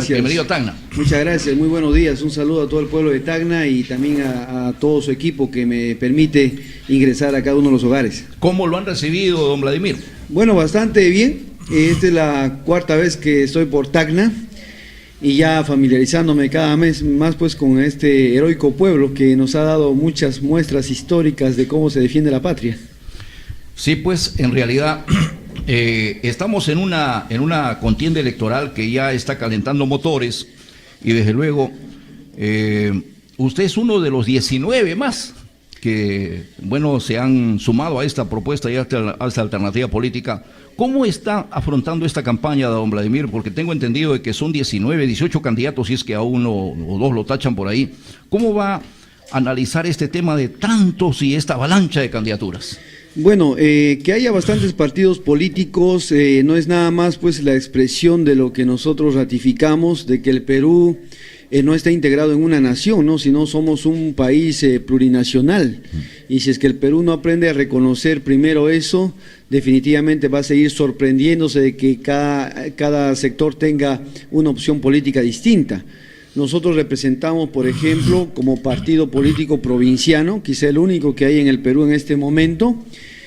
Bienvenido a Tacna. Muchas gracias, muy buenos días. Un saludo a todo el pueblo de Tacna y también a todo su equipo que me permite ingresar a cada uno de los hogares. ¿Cómo lo han recibido, don Vladimir? Bueno, bastante bien. Esta es la cuarta vez que estoy por Tacna y ya familiarizándome cada mes más pues con este heroico pueblo que nos ha dado muchas muestras históricas de cómo se defiende la patria. Sí, pues en realidad estamos en una contienda electoral que ya está calentando motores y desde luego usted es uno de los 19 más que, bueno, se han sumado a esta propuesta y a esta alternativa política. ¿Cómo está afrontando esta campaña, don Vladimir? Porque tengo entendido de que son 19, 18 candidatos, si es que a uno o dos lo tachan por ahí. ¿Cómo va a analizar este tema de tantos y esta avalancha de candidaturas? Bueno, que haya bastantes partidos políticos no es nada más pues la expresión de lo que nosotros ratificamos, de que el Perú no está integrado en una nación, ¿no? Sino somos un país plurinacional. Y si es que el Perú no aprende a reconocer primero eso, definitivamente va a seguir sorprendiéndose de que cada sector tenga una opción política distinta. Nosotros representamos, por ejemplo, como partido político provinciano, quizá el único que hay en el Perú en este momento,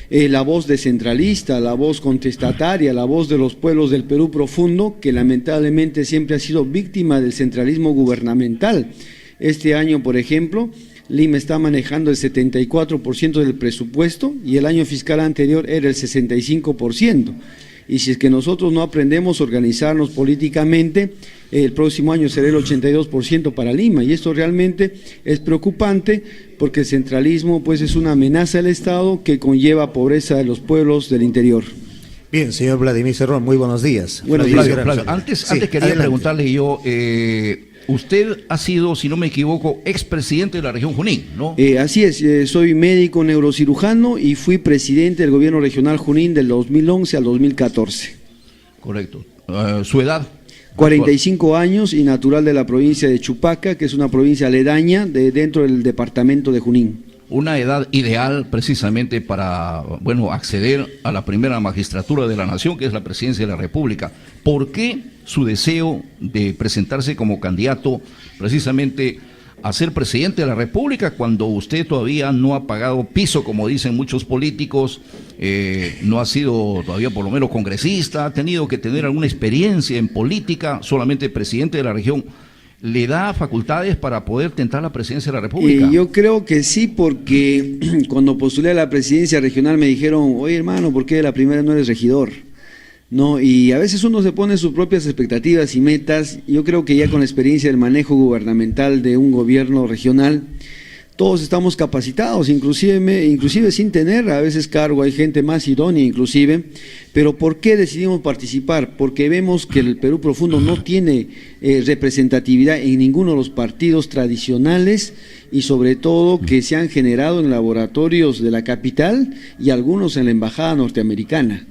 la voz descentralista, la voz contestataria, la voz de los pueblos del Perú profundo, que lamentablemente siempre ha sido víctima del centralismo gubernamental. Este año, por ejemplo, Lima está manejando el 74% del presupuesto y el año fiscal anterior era el 65%. Y si es que nosotros no aprendemos a organizarnos políticamente, el próximo año será el 82% para Lima, y esto realmente es preocupante porque el centralismo pues es una amenaza al Estado que conlleva pobreza de los pueblos del interior. Bien, señor Vladimir Cerrón, muy buenos días. Buenos días, Flavio. Antes quería adelante. Preguntarle yo, usted ha sido, si no me equivoco, expresidente de la región Junín, ¿no? Así es, soy médico neurocirujano y fui presidente del gobierno regional Junín del 2011 al 2014. Correcto. ¿Su edad? 45 años y natural de la provincia de Chupaca, que es una provincia aledaña dentro del departamento de Junín. Una edad ideal precisamente para, bueno, acceder a la primera magistratura de la nación, que es la presidencia de la República. ¿Por qué su deseo de presentarse como candidato precisamente a ser presidente de la República cuando usted todavía no ha pagado piso, como dicen muchos políticos, no ha sido todavía por lo menos congresista, ha tenido que tener alguna experiencia en política, solamente presidente de la región? ¿Le da facultades para poder tentar la presidencia de la República? Yo creo que sí, porque cuando postulé a la presidencia regional me dijeron, oye hermano, ¿por qué la primera no eres regidor? No, y a veces uno se pone sus propias expectativas y metas. Yo creo que ya con la experiencia del manejo gubernamental de un gobierno regional, todos estamos capacitados, inclusive sin tener a veces cargo, hay gente más idónea inclusive, pero ¿por qué decidimos participar? Porque vemos que el Perú profundo no tiene representatividad en ninguno de los partidos tradicionales y sobre todo que se han generado en laboratorios de la capital y algunos en la embajada norteamericana.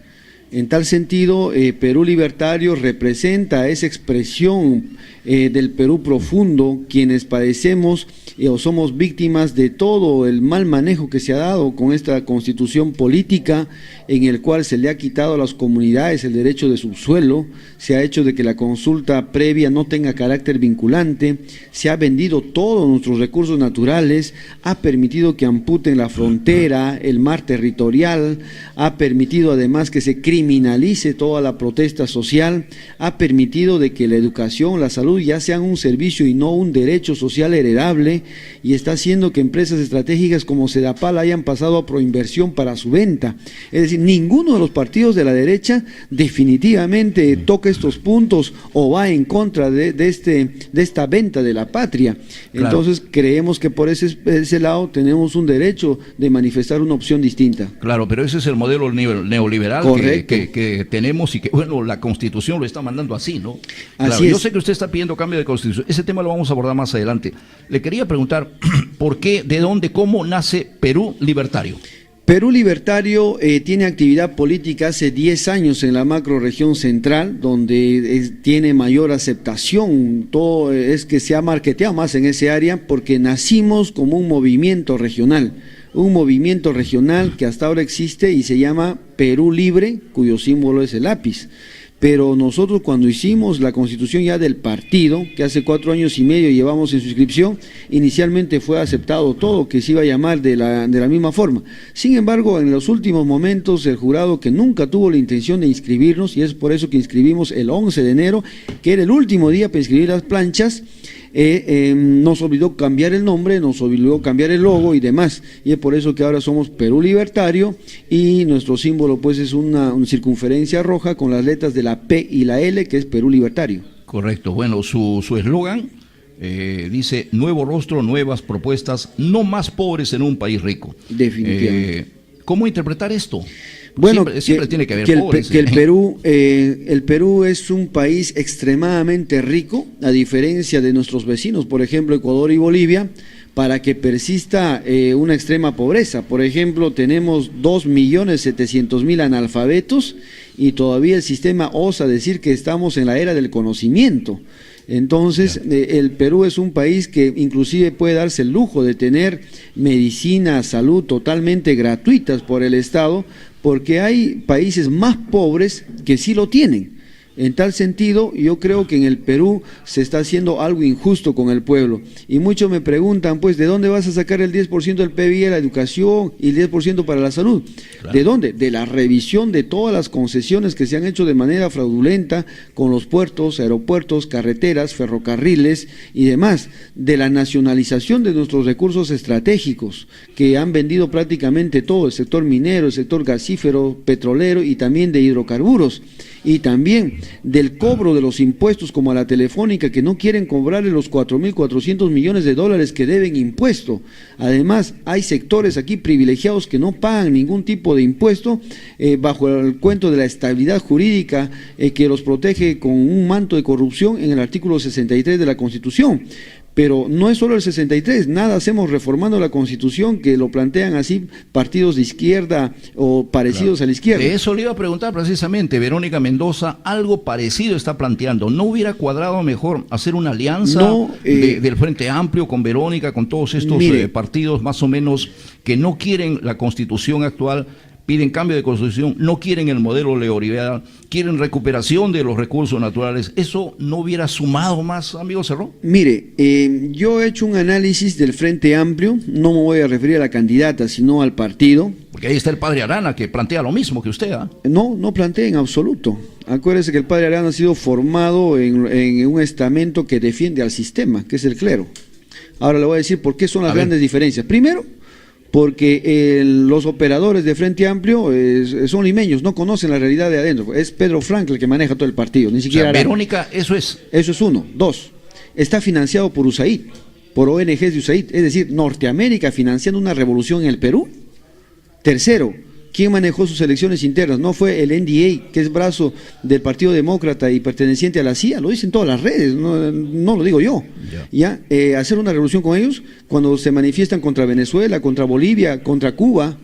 En tal sentido, Perú Libertario representa esa expresión del Perú profundo, quienes padecemos o somos víctimas de todo el mal manejo que se ha dado con esta constitución política, en el cual se le ha quitado a las comunidades el derecho de subsuelo, se ha hecho de que la consulta previa no tenga carácter vinculante, se ha vendido todos nuestros recursos naturales, ha permitido que amputen la frontera, el mar territorial, ha permitido además que se criminalice toda la protesta social, ha permitido de que la educación, la salud ya sean un servicio y no un derecho social heredable, y está haciendo que empresas estratégicas como Sedapal hayan pasado a proinversión para su venta. Es decir, ninguno de los partidos de la derecha definitivamente toca estos puntos o va en contra de esta venta de la patria. Claro. Entonces creemos que por ese lado tenemos un derecho de manifestar una opción distinta. Claro, pero ese es el modelo neoliberal que tenemos y que, bueno, la Constitución lo está mandando así, ¿no? Claro, así es. Yo sé que usted está pidiendo cambio de Constitución, ese tema lo vamos a abordar más adelante. Le quería preguntar, ¿por qué, de dónde, cómo nace Perú Libertario? Perú Libertario tiene actividad política hace 10 años en la macrorregión central, donde tiene mayor aceptación. Todo es que se ha marketeado más en ese área porque nacimos como un movimiento regional que hasta ahora existe y se llama Perú Libre, cuyo símbolo es el lápiz. pero nosotros cuando hicimos la constitución ya del partido, que hace 4 años y medio llevamos en suscripción, inicialmente fue aceptado todo, que se iba a llamar de la misma forma. Sin embargo, en los últimos momentos, el jurado, que nunca tuvo la intención de inscribirnos, y es por eso que inscribimos el 11 de enero, que era el último día para inscribir las planchas, nos olvidó cambiar el nombre, nos olvidó cambiar el logo y demás, y es por eso que ahora somos Perú Libertario, y nuestro símbolo pues es una circunferencia roja con las letras de la P y la L, que es Perú Libertario. Correcto, bueno, su eslogan dice: nuevo rostro, nuevas propuestas, no más pobres en un país rico. Definitivamente. ¿Cómo interpretar esto? Bueno, siempre tiene que haber pobres. El Perú es un país extremadamente rico, a diferencia de nuestros vecinos, por ejemplo, Ecuador y Bolivia, para que persista una extrema pobreza. Por ejemplo, tenemos 2.700.000 analfabetos y todavía el sistema osa decir que estamos en la era del conocimiento. Entonces, el Perú es un país que inclusive puede darse el lujo de tener medicina, salud totalmente gratuitas por el Estado, porque hay países más pobres que sí lo tienen. En tal sentido, yo creo que en el Perú se está haciendo algo injusto con el pueblo. Y muchos me preguntan, pues, ¿de dónde vas a sacar el 10% del PBI a la educación y el 10% para la salud? Claro. ¿De dónde? De la revisión de todas las concesiones que se han hecho de manera fraudulenta con los puertos, aeropuertos, carreteras, ferrocarriles y demás. De la nacionalización de nuestros recursos estratégicos, que han vendido prácticamente todo, el sector minero, el sector gasífero, petrolero y también de hidrocarburos. Y también del cobro de los impuestos, como a la Telefónica, que no quieren cobrarle los 4.400 millones de dólares que deben impuesto. Además, hay sectores aquí privilegiados que no pagan ningún tipo de impuesto, bajo el cuento de la estabilidad jurídica que los protege con un manto de corrupción en el artículo 63 de la Constitución. Pero no es solo el 63, nada hacemos reformando la Constitución, que lo plantean así partidos de izquierda o parecidos a la izquierda. De eso le iba a preguntar precisamente, Verónica Mendoza, algo parecido está planteando. ¿No hubiera cuadrado mejor hacer una alianza del Frente Amplio con Verónica, con todos estos partidos más o menos que no quieren la Constitución actual, piden cambio de constitución, no quieren el modelo neoliberal, quieren recuperación de los recursos naturales? ¿Eso no hubiera sumado más, amigo Cerrón? Mire, yo he hecho un análisis del Frente Amplio, no me voy a referir a la candidata, sino al partido. Porque ahí está el padre Arana, que plantea lo mismo que usted, ¿ah? No plantea en absoluto. Acuérdese que el padre Arana ha sido formado en un estamento que defiende al sistema, que es el clero. Ahora le voy a decir por qué son las grandes diferencias. Primero, porque los operadores de Frente Amplio son limeños, no conocen la realidad de adentro. Es Pedro Frank el que maneja todo el partido, ni siquiera Verónica, eso es. Eso es uno. Dos, está financiado por USAID, por ONGs de USAID, es decir, Norteamérica financiando una revolución en el Perú. Tercero, ¿quién manejó sus elecciones internas? No fue el NDA, que es brazo del Partido Demócrata y perteneciente a la CIA, lo dicen todas las redes, no lo digo yo. ¿Ya? Hacer una revolución con ellos cuando se manifiestan contra Venezuela, contra Bolivia, contra Cuba,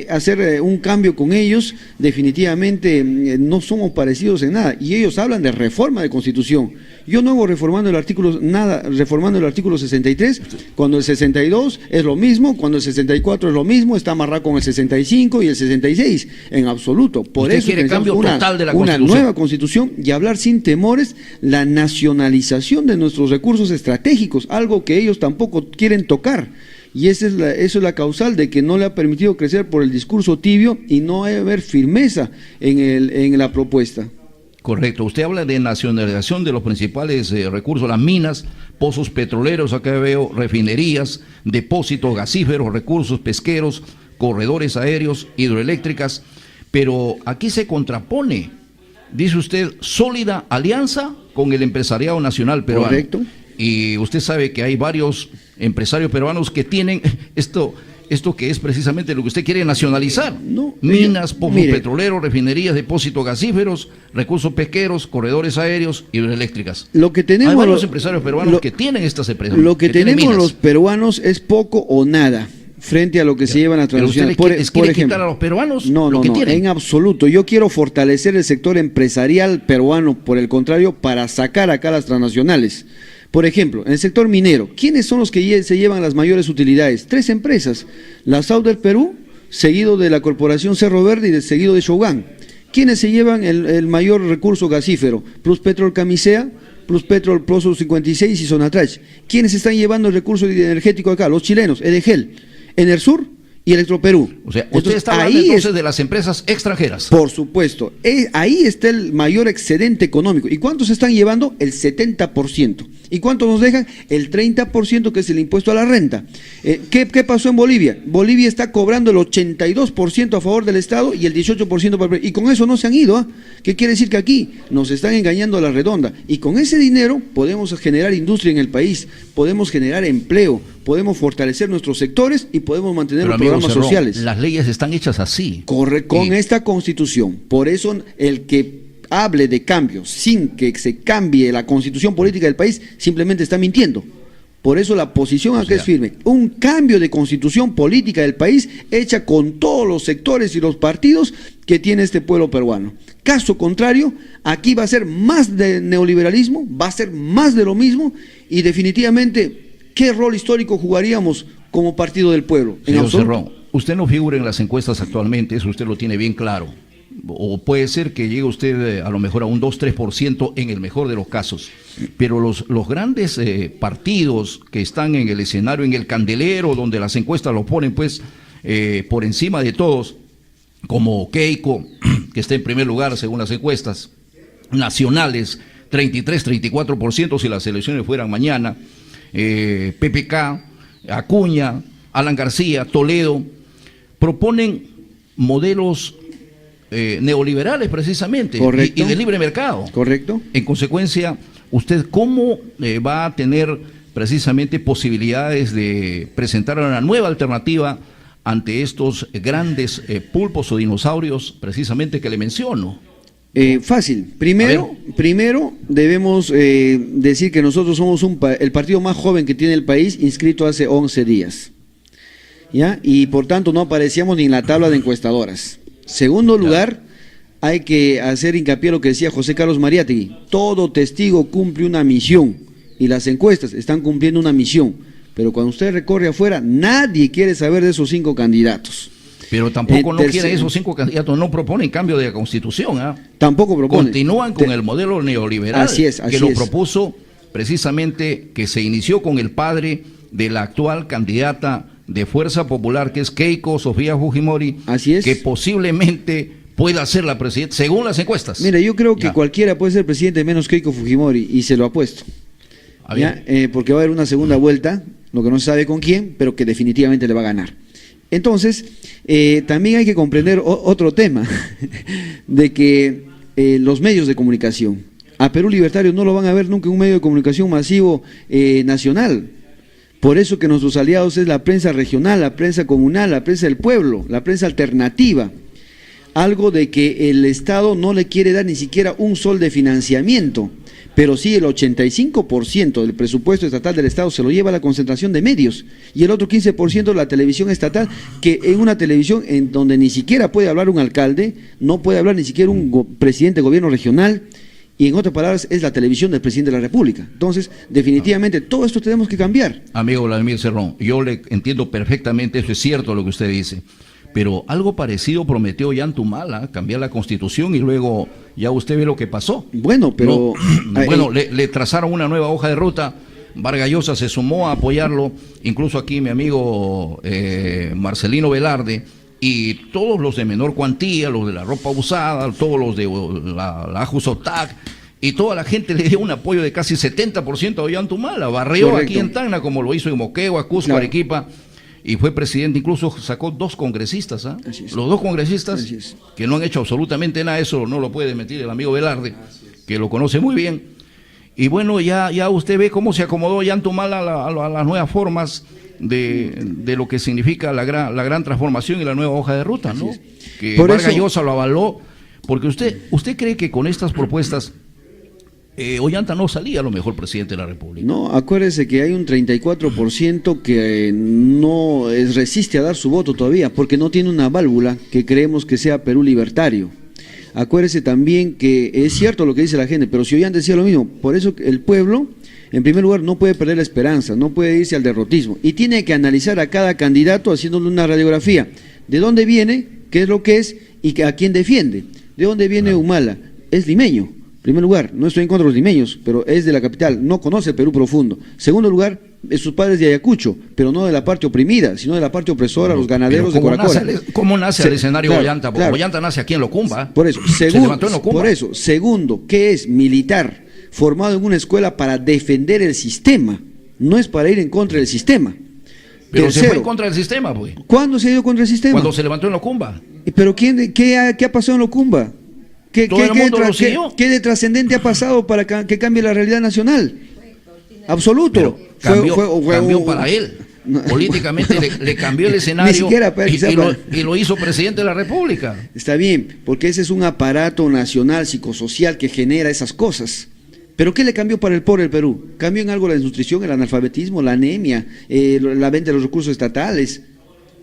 hacer un cambio con ellos, definitivamente no somos parecidos en nada. Y ellos hablan de reforma de Constitución. Yo no hago reformando el artículo 63, cuando el 62 es lo mismo, cuando el 64 es lo mismo, está amarrado con el 65 y el 66, en absoluto. Por eso quiere cambio total de la Constitución. Una nueva Constitución y hablar sin temores la nacionalización de nuestros recursos estratégicos, algo que ellos tampoco quieren tocar. Y eso es la causal de que no le ha permitido crecer por el discurso tibio y no haber firmeza en la propuesta. Correcto. Usted habla de nacionalización de los principales recursos, las minas, pozos petroleros, acá veo refinerías, depósitos gasíferos, recursos pesqueros, corredores aéreos, hidroeléctricas, pero aquí se contrapone, dice usted, sólida alianza con el empresariado nacional peruano. Correcto. Y usted sabe que hay varios empresarios peruanos que tienen esto que es precisamente lo que usted quiere nacionalizar. Minas, pozos petroleros, refinerías, depósitos gasíferos, recursos pesqueros, corredores aéreos, hidroeléctricas. Lo que tenemos, hay varios empresarios peruanos que tienen estas empresas. Lo que tenemos los peruanos es poco o nada frente a lo que se llevan a transnacionales. ¿Pero usted quiere quitar a los peruanos lo que tienen? En absoluto. Yo quiero fortalecer el sector empresarial peruano, por el contrario, para sacar acá las transnacionales. Por ejemplo, en el sector minero, ¿quiénes son los que se llevan las mayores utilidades? 3 empresas, la SAU del Perú, seguido de la Corporación Cerro Verde y seguido de Shogun. ¿quiénes se llevan el mayor recurso gasífero? Pluspetrol Camisea, Pluspetrol Pozo 56 y Sonatrach. ¿Quiénes están llevando el recurso energético acá? Los chilenos, Edegel, Enersur y Electroperú. O sea, usted está hablando entonces de las empresas extranjeras. Por supuesto, ahí está el mayor excedente económico. ¿Y cuántos están llevando? El 70%. ¿Y cuánto nos dejan? El 30%, que es el impuesto a la renta. ¿Qué pasó en Bolivia? Bolivia está cobrando el 82% a favor del Estado y el 18% para el... Y con eso no se han ido. ¿Qué quiere decir? Que aquí nos están engañando a la redonda. Y con ese dinero podemos generar industria en el país, podemos generar empleo, podemos fortalecer nuestros sectores y podemos mantener los programas sociales. Las leyes están hechas así. Corre con esta Constitución. Por eso el que hable de cambios sin que se cambie la constitución política del país, simplemente está mintiendo. Por eso la posición acá es firme. Un cambio de constitución política del país hecha con todos los sectores y los partidos que tiene este pueblo peruano. Caso contrario, aquí va a ser más de neoliberalismo, va a ser más de lo mismo y definitivamente, ¿qué rol histórico jugaríamos como partido del pueblo? Señor Cerrón, usted no figura en las encuestas actualmente, eso usted lo tiene bien claro. O puede ser que llegue usted a lo mejor a un 2-3% en el mejor de los casos, pero los grandes partidos que están en el escenario, en el candelero, donde las encuestas lo ponen pues por encima de todos, como Keiko, que está en primer lugar según las encuestas nacionales, 33-34% si las elecciones fueran mañana, PPK, Acuña, Alan García, Toledo, proponen modelos neoliberales precisamente y de libre mercado. Correcto. En consecuencia, ¿usted cómo va a tener precisamente posibilidades de presentar una nueva alternativa ante estos grandes pulpos o dinosaurios precisamente que le menciono? Fácil. Primero debemos decir que nosotros somos el partido más joven que tiene el país, inscrito hace 11 días. ¿Ya? Y por tanto no aparecíamos ni en la tabla de encuestadoras. Segundo lugar, hay que hacer hincapié en lo que decía José Carlos Mariátegui. Todo testigo cumple una misión y las encuestas están cumpliendo una misión. Pero cuando usted recorre afuera, nadie quiere saber de esos 5 candidatos. Pero tampoco no quieren esos 5 candidatos, no proponen cambio de la Constitución. Tampoco proponen. Continúan con el modelo neoliberal. Así es. Que lo propuso precisamente, que se inició con el padre de la actual candidata de Fuerza Popular, que es Keiko Sofía Fujimori. Así es. Que posiblemente pueda ser la presidenta, según las encuestas. Mira, yo creo que cualquiera puede ser presidente menos Keiko Fujimori, y se lo apuesto. Porque va a haber una segunda vuelta, lo que no se sabe con quién, pero que definitivamente le va a ganar. Entonces, también hay que comprender otro tema, de que los medios de comunicación, a Perú Libertario no lo van a ver nunca en un medio de comunicación masivo nacional. Por eso que nuestros aliados es la prensa regional, la prensa comunal, la prensa del pueblo, la prensa alternativa. Algo de que el Estado no le quiere dar ni siquiera un sol de financiamiento, pero sí el 85% del presupuesto estatal del Estado se lo lleva a la concentración de medios, y el otro 15% la televisión estatal, que en una televisión en donde ni siquiera puede hablar un alcalde, no puede hablar ni siquiera un presidente de gobierno regional, y en otras palabras es la televisión del presidente de la República. Entonces, definitivamente, todo esto tenemos que cambiar. Amigo Vladimir Cerrón, yo le entiendo perfectamente, eso es cierto lo que usted dice, pero algo parecido prometió Ollantumala, cambiar la Constitución, y luego ya usted ve lo que pasó. Bueno, pero... le trazaron una nueva hoja de ruta, Vargas Llosa se sumó a apoyarlo, incluso aquí mi amigo Marcelino Velarde, y todos los de menor cuantía, los de la ropa usada, todos los de la Ajusotac, y toda la gente le dio un apoyo de casi 70% a Ollantumala, barrió aquí en Tacna, como lo hizo en Moquegua, Cusco, Arequipa, y fue presidente, incluso sacó 2 congresistas, los 2 congresistas que no han hecho absolutamente nada, eso no lo puede mentir el amigo Velarde, que lo conoce muy bien. Y bueno, ya usted ve cómo se acomodó Ollantumala a las nuevas formas de lo que significa la gran transformación y la nueva hoja de ruta, ¿no? Que Vargas Llosa lo avaló, porque usted cree que con estas propuestas Ollanta no salía a lo mejor presidente de la República. No, acuérdese que hay un 34% que no resiste a dar su voto todavía, porque no tiene una válvula que creemos que sea Perú Libertario. Acuérdese también que es cierto lo que dice la gente, pero si Ollanta decía lo mismo, por eso el pueblo, en primer lugar, no puede perder la esperanza, no puede irse al derrotismo, y tiene que analizar a cada candidato haciéndole una radiografía, de dónde viene, qué es lo que es y a quién defiende. ¿De dónde viene Humala? Es limeño. En primer lugar, no estoy en contra de los limeños, pero es de la capital, no conoce el Perú profundo. Segundo lugar, sus padres de Ayacucho, pero no de la parte oprimida, sino de la parte opresora, los ganaderos de Coracora. ¿Cómo nace el escenario claro, Ollanta? Porque Ollanta nace aquí en Locumba. Por eso, se levantó en Locumba. Por eso, segundo, ¿qué es? Militar, formado en una escuela para defender el sistema, no es para ir en contra del sistema. Pero Tercero, se fue en contra del sistema, pues. ¿Cuándo se ha ido contra el sistema? Cuando se levantó en Locumba. ¿Pero qué ha pasado en Locumba? Todo el mundo lo siguió. ¿Qué de trascendente ha pasado para que cambie la realidad nacional? Absoluto. Cambió para él. No. Políticamente le cambió el escenario. Ni siquiera y lo hizo presidente de la República. Está bien, porque ese es un aparato nacional, psicosocial que genera esas cosas. ¿Pero qué le cambió para el pobre del Perú? ¿Cambió en algo la desnutrición, el analfabetismo, la anemia, la venta de los recursos estatales?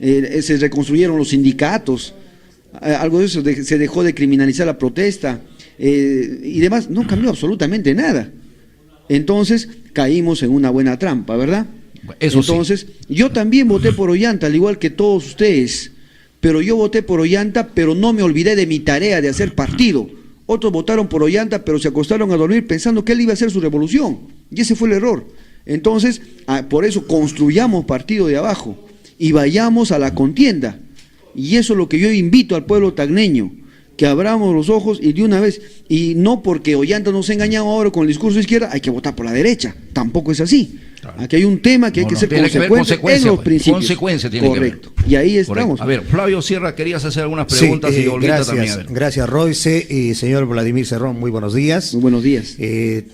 Se reconstruyeron los sindicatos. Algo de eso, se dejó de criminalizar la protesta y demás. No cambió absolutamente nada. Entonces caímos en una buena trampa, ¿verdad? Eso Entonces, sí. Yo también voté por Ollanta, al igual que todos ustedes, pero yo voté por Ollanta, pero no me olvidé de mi tarea de hacer partido. Otros votaron por Ollanta, pero se acostaron a dormir pensando que él iba a hacer su revolución, y ese fue el error. Entonces, por eso construyamos partido de abajo y vayamos a la contienda. Y eso es lo que yo invito al pueblo tacneño, que abramos los ojos y de una vez, y no porque Ollanta nos ha engañado ahora con el discurso de izquierda, hay que votar por la derecha, tampoco es así. Claro. Aquí hay un tema que hay que ser consecuente en los principios. Consecuencia tiene correcto. Que ver. Y ahí estamos. A ver, Flavio Sierra, querías hacer algunas preguntas y Olguita también. Gracias, Royce y señor Vladimir Cerrón, muy buenos días. Muy buenos días.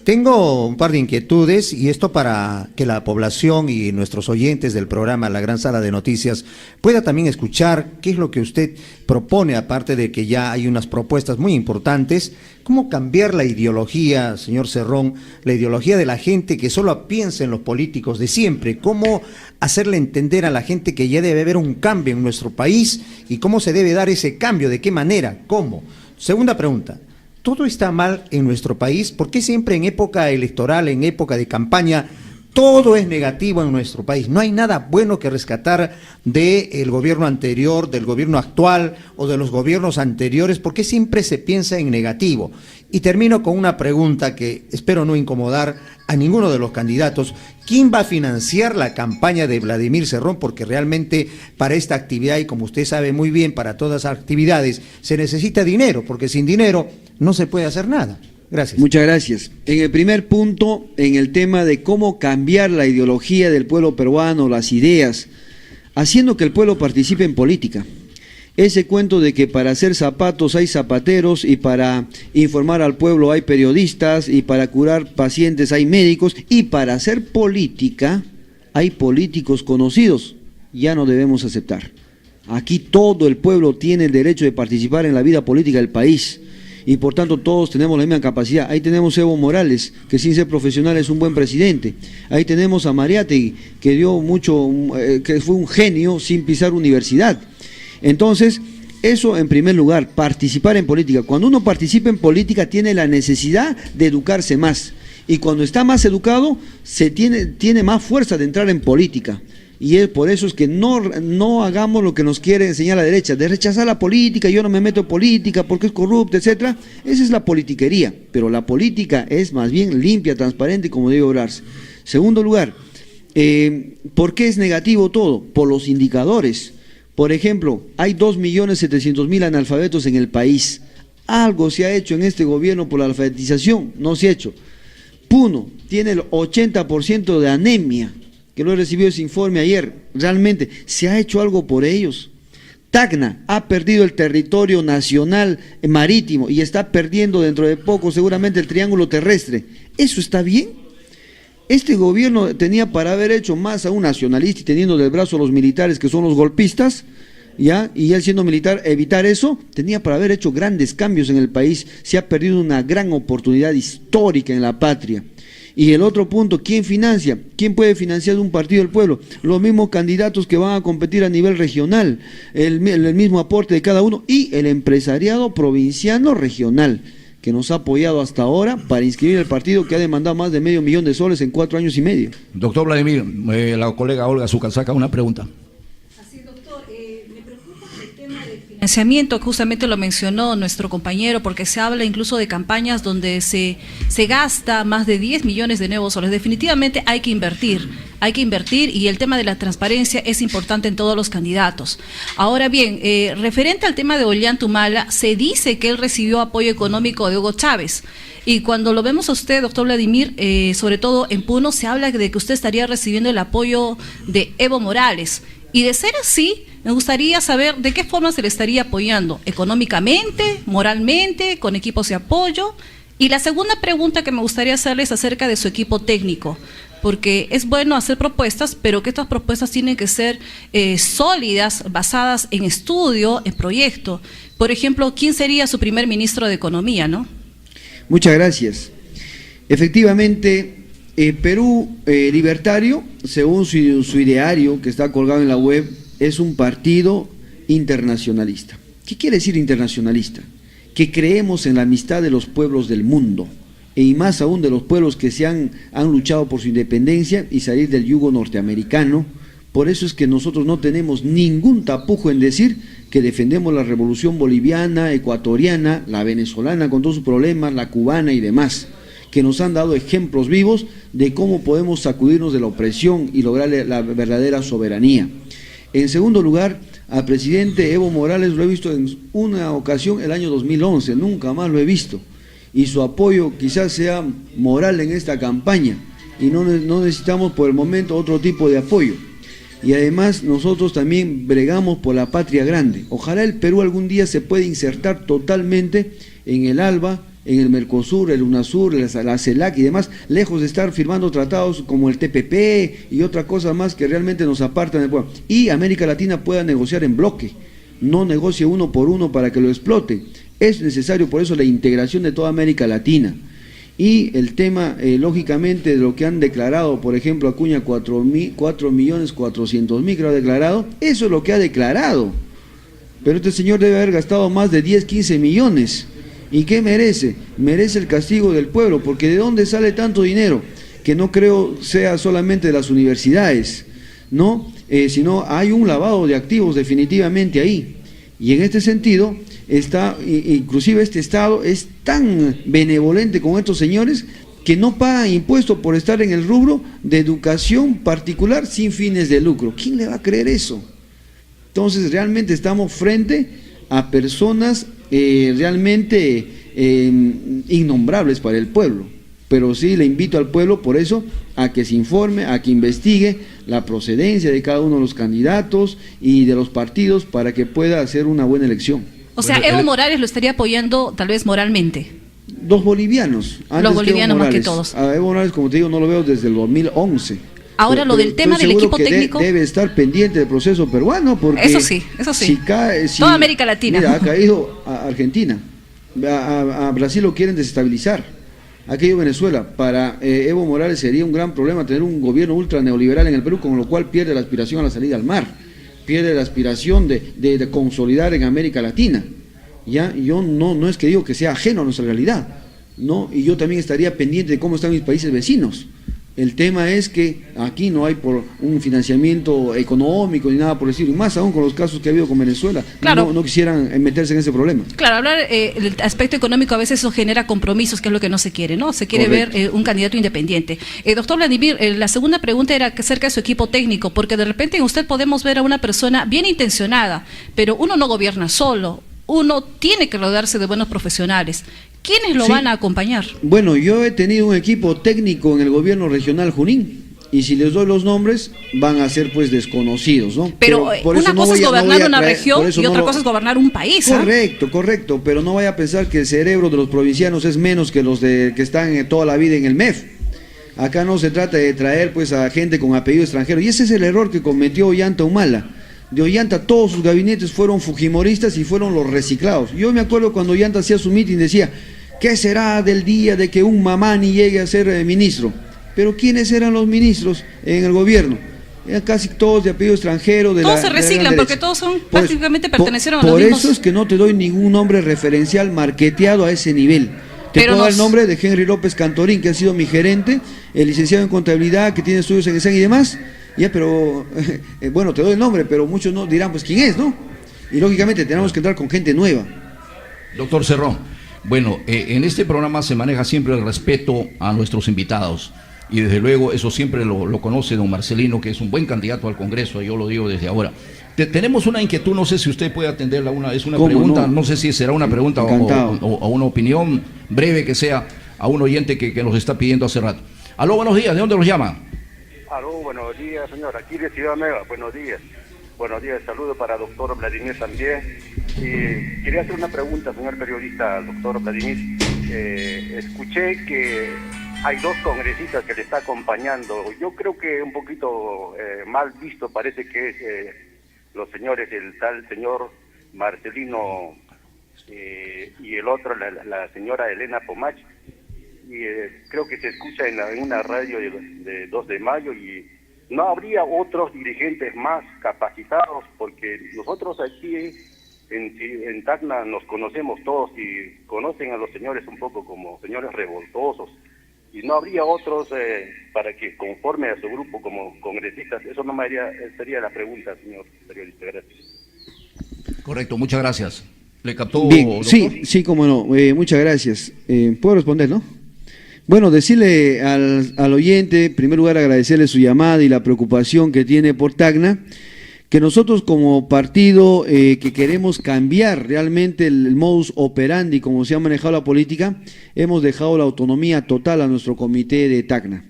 Tengo un par de inquietudes y esto para que la población y nuestros oyentes del programa La Gran Sala de Noticias pueda también escuchar qué es lo que usted propone, aparte de que ya hay unas propuestas muy importantes. ¿Cómo cambiar la ideología, señor Cerrón, la ideología de la gente que solo piensa en los políticos de siempre? ¿Cómo hacerle entender a la gente que ya debe haber un cambio en nuestro país y cómo se debe dar ese cambio? ¿De qué manera? ¿Cómo? Segunda pregunta. ¿Todo está mal en nuestro país? ¿Por qué siempre en época electoral, en época de campaña, todo es negativo en nuestro país? No hay nada bueno que rescatar del gobierno anterior, del gobierno actual o de los gobiernos anteriores. ¿Por qué siempre se piensa en negativo? Y termino con una pregunta que espero no incomodar a ninguno de los candidatos. ¿Quién va a financiar la campaña de Vladimir Cerrón? Porque realmente para esta actividad, y como usted sabe muy bien, para todas las actividades se necesita dinero, porque sin dinero no se puede hacer nada. Gracias. Muchas gracias. En el primer punto, en el tema de cómo cambiar la ideología del pueblo peruano, las ideas, haciendo que el pueblo participe en política. Ese cuento de que para hacer zapatos hay zapateros y para informar al pueblo hay periodistas y para curar pacientes hay médicos y para hacer política hay políticos conocidos, ya no debemos aceptar. Aquí todo el pueblo tiene el derecho de participar en la vida política del país. Y por tanto todos tenemos la misma capacidad. Ahí tenemos a Evo Morales, que sin ser profesional es un buen presidente. Ahí tenemos a Mariátegui, que dio mucho, que fue un genio sin pisar universidad. Entonces, eso en primer lugar, participar en política. Cuando uno participa en política tiene la necesidad de educarse más. Y cuando está más educado, tiene más fuerza de entrar en política. Y por eso es que no hagamos lo que nos quiere enseñar la derecha, de rechazar la política, yo no me meto en política porque es corrupta, etcétera. Esa es la politiquería, pero la política es más bien limpia, transparente, como debe obrarse. Segundo lugar, ¿por qué es negativo todo? Por los indicadores. Por ejemplo, hay 2.700.000 analfabetos en el país. Algo se ha hecho en este gobierno por la alfabetización, no se ha hecho. Puno tiene el 80% de anemia, que lo he recibido ese informe ayer. Realmente, ¿se ha hecho algo por ellos? Tacna ha perdido el territorio nacional marítimo y está perdiendo dentro de poco seguramente el triángulo terrestre. ¿Eso está bien? Este gobierno tenía para haber hecho más a un nacionalista y teniendo del brazo a los militares que son los golpistas, ¿ya? Y él siendo militar, evitar eso, tenía para haber hecho grandes cambios en el país. Se ha perdido una gran oportunidad histórica en la patria. Y el otro punto, ¿quién financia? ¿Quién puede financiar un partido del pueblo? Los mismos candidatos que van a competir a nivel regional, el mismo aporte de cada uno y el empresariado provinciano regional, que nos ha apoyado hasta ahora para inscribir el partido que ha demandado más de $500,000 en 4 años y medio. Doctor Vladimir, la colega Olga Zucasaca, una pregunta. Así, doctor, me preocupa el tema de financiamiento financiamiento, que justamente lo mencionó nuestro compañero, porque se habla incluso de campañas donde se gasta más de 10 millones de nuevos soles. Definitivamente hay que invertir y el tema de la transparencia es importante en todos los candidatos. Ahora bien, referente al tema de Ollanta Humala, se dice que él recibió apoyo económico de Hugo Chávez. Y cuando lo vemos a usted, doctor Vladimir, sobre todo en Puno, se habla de que usted estaría recibiendo el apoyo de Evo Morales. Y de ser así, me gustaría saber de qué forma se le estaría apoyando, económicamente, moralmente, con equipos de apoyo. Y la segunda pregunta que me gustaría hacerle es acerca de su equipo técnico, porque es bueno hacer propuestas, pero que estas propuestas tienen que ser sólidas, basadas en estudio, en proyecto. Por ejemplo, ¿quién sería su primer ministro de Economía, no? Muchas gracias. Efectivamente, Perú Libertario, según su ideario que está colgado en la web, es un partido internacionalista. ¿Qué quiere decir internacionalista? Que creemos en la amistad de los pueblos del mundo, y más aún de los pueblos que han luchado por su independencia y salir del yugo norteamericano. Por eso es que nosotros no tenemos ningún tapujo en decir que defendemos la revolución boliviana, ecuatoriana, la venezolana con todos sus problemas, la cubana y demás, que nos han dado ejemplos vivos de cómo podemos sacudirnos de la opresión y lograr la verdadera soberanía. En segundo lugar, al presidente Evo Morales lo he visto en una ocasión el año 2011, nunca más lo he visto, y su apoyo quizás sea moral en esta campaña, y no necesitamos por el momento otro tipo de apoyo. Y además nosotros también bregamos por la patria grande. Ojalá el Perú algún día se pueda insertar totalmente en el ALBA, en el Mercosur, el UNASUR, la CELAC y demás, lejos de estar firmando tratados como el TPP y otra cosa más que realmente nos apartan del pueblo. Y América Latina pueda negociar en bloque, no negocie uno por uno para que lo explote. Es necesario por eso la integración de toda América Latina. Y el tema, lógicamente, de lo que han declarado, por ejemplo, Acuña 4.400.000 que lo ha declarado, eso es lo que ha declarado. Pero este señor debe haber gastado más de 10, 15 millones. ¿Y qué merece? Merece el castigo del pueblo, porque ¿de dónde sale tanto dinero? Que no creo sea solamente de las universidades, ¿no? Sino hay un lavado de activos definitivamente ahí. Y en este sentido, inclusive este Estado es tan benevolente con estos señores que no pagan impuestos por estar en el rubro de educación particular sin fines de lucro. ¿Quién le va a creer eso? Entonces realmente estamos frente a personas realmente innombrables para el pueblo, pero sí le invito al pueblo por eso a que se informe, a que investigue la procedencia de cada uno de los candidatos y de los partidos para que pueda hacer una buena elección. O sea, Evo Morales lo estaría apoyando tal vez moralmente. Los bolivianos. Los bolivianos más que todos. A Evo Morales, como te digo, no lo veo desde el 2011. Ahora, lo del tema del equipo técnico. Debe estar pendiente del proceso peruano, porque. Eso sí. Toda América Latina. Mira, ha caído a Argentina. A Brasil lo quieren desestabilizar. Ha caído Venezuela. Para Evo Morales sería un gran problema tener un gobierno ultra neoliberal en el Perú, con lo cual pierde la aspiración a la salida al mar. Pierde la aspiración de consolidar en América Latina. Ya, yo no es que digo que sea ajeno a nuestra realidad, ¿no? Y yo también estaría pendiente de cómo están mis países vecinos. El tema es que aquí no hay por un financiamiento económico ni nada por decirlo, y más aún con los casos que ha habido con Venezuela, claro. no quisieran meterse en ese problema. Claro, hablar del aspecto económico a veces eso genera compromisos, que es lo que no se quiere, ¿no? Se quiere Correcto. Ver un candidato independiente. Doctor Vladimir, la segunda pregunta era acerca de su equipo técnico, porque de repente en usted podemos ver a una persona bien intencionada, pero uno no gobierna solo, uno tiene que rodearse de buenos profesionales. ¿Quiénes lo van a acompañar? Bueno, yo he tenido un equipo técnico en el gobierno regional Junín, y si les doy los nombres, van a ser pues desconocidos, ¿no? Pero por una cosa es gobernar una región y otra cosa es gobernar un país. Correcto, pero no vaya a pensar que el cerebro de los provincianos es menos que los que están toda la vida en el MEF. Acá no se trata de traer pues a gente con apellido extranjero, y ese es el error que cometió Ollanta Humala. De Ollanta todos sus gabinetes fueron fujimoristas y fueron los reciclados. Yo me acuerdo cuando Ollanta hacía su mitin, decía, ¿qué será del día de que un mamani llegue a ser ministro? Pero ¿quiénes eran los ministros en el gobierno? Eran casi todos de apellido extranjero. Todos se reciclan porque todos son prácticamente pertenecieron a los mismos. Por eso es que no te doy ningún nombre referencial marketeado a ese nivel. Te puedo dar el nombre de Henry López Cantorín, que ha sido mi gerente, el licenciado en contabilidad, que tiene estudios en ESAN y demás. Ya, pero, bueno, te doy el nombre, pero muchos no dirán, pues, ¿quién es, no? Y lógicamente tenemos que entrar con gente nueva. Doctor Cerrón, bueno, en este programa se maneja siempre el respeto a nuestros invitados. Y desde luego eso siempre lo conoce don Marcelino, que es un buen candidato al Congreso, yo lo digo desde ahora. Tenemos una inquietud, no sé si usted puede atenderla, es una pregunta, no sé si será una pregunta o una opinión breve que sea a un oyente que nos está pidiendo hace rato. Aló, buenos días, ¿de dónde nos llama? Aló, buenos días, señor, aquí de Ciudad Nueva, buenos días. Buenos días, saludo para doctor Vladimir también. Quería hacer una pregunta, señor periodista, doctor Vladimir. Escuché que hay dos congresistas que le está acompañando. Yo creo que un poquito mal visto parece que es los señores, el tal señor Marcelino y el otro, la señora Elena Pomach. Y creo que se escucha en una radio de 2 de mayo y no habría otros dirigentes más capacitados, porque nosotros aquí en Tacna nos conocemos todos y conocen a los señores un poco como señores revoltosos. Y no habría otros para que conforme a su grupo como congresistas. Eso no me haría, sería la pregunta, señor periodista. Gracias. Correcto, muchas gracias. ¿Le captó? Bien, doctor? sí, cómo no. Muchas gracias. ¿Puedo responder, no? Bueno, decirle al oyente, en primer lugar agradecerle su llamada y la preocupación que tiene por Tacna, que nosotros como partido que queremos cambiar realmente el modus operandi como se ha manejado la política, hemos dejado la autonomía total a nuestro comité de Tacna.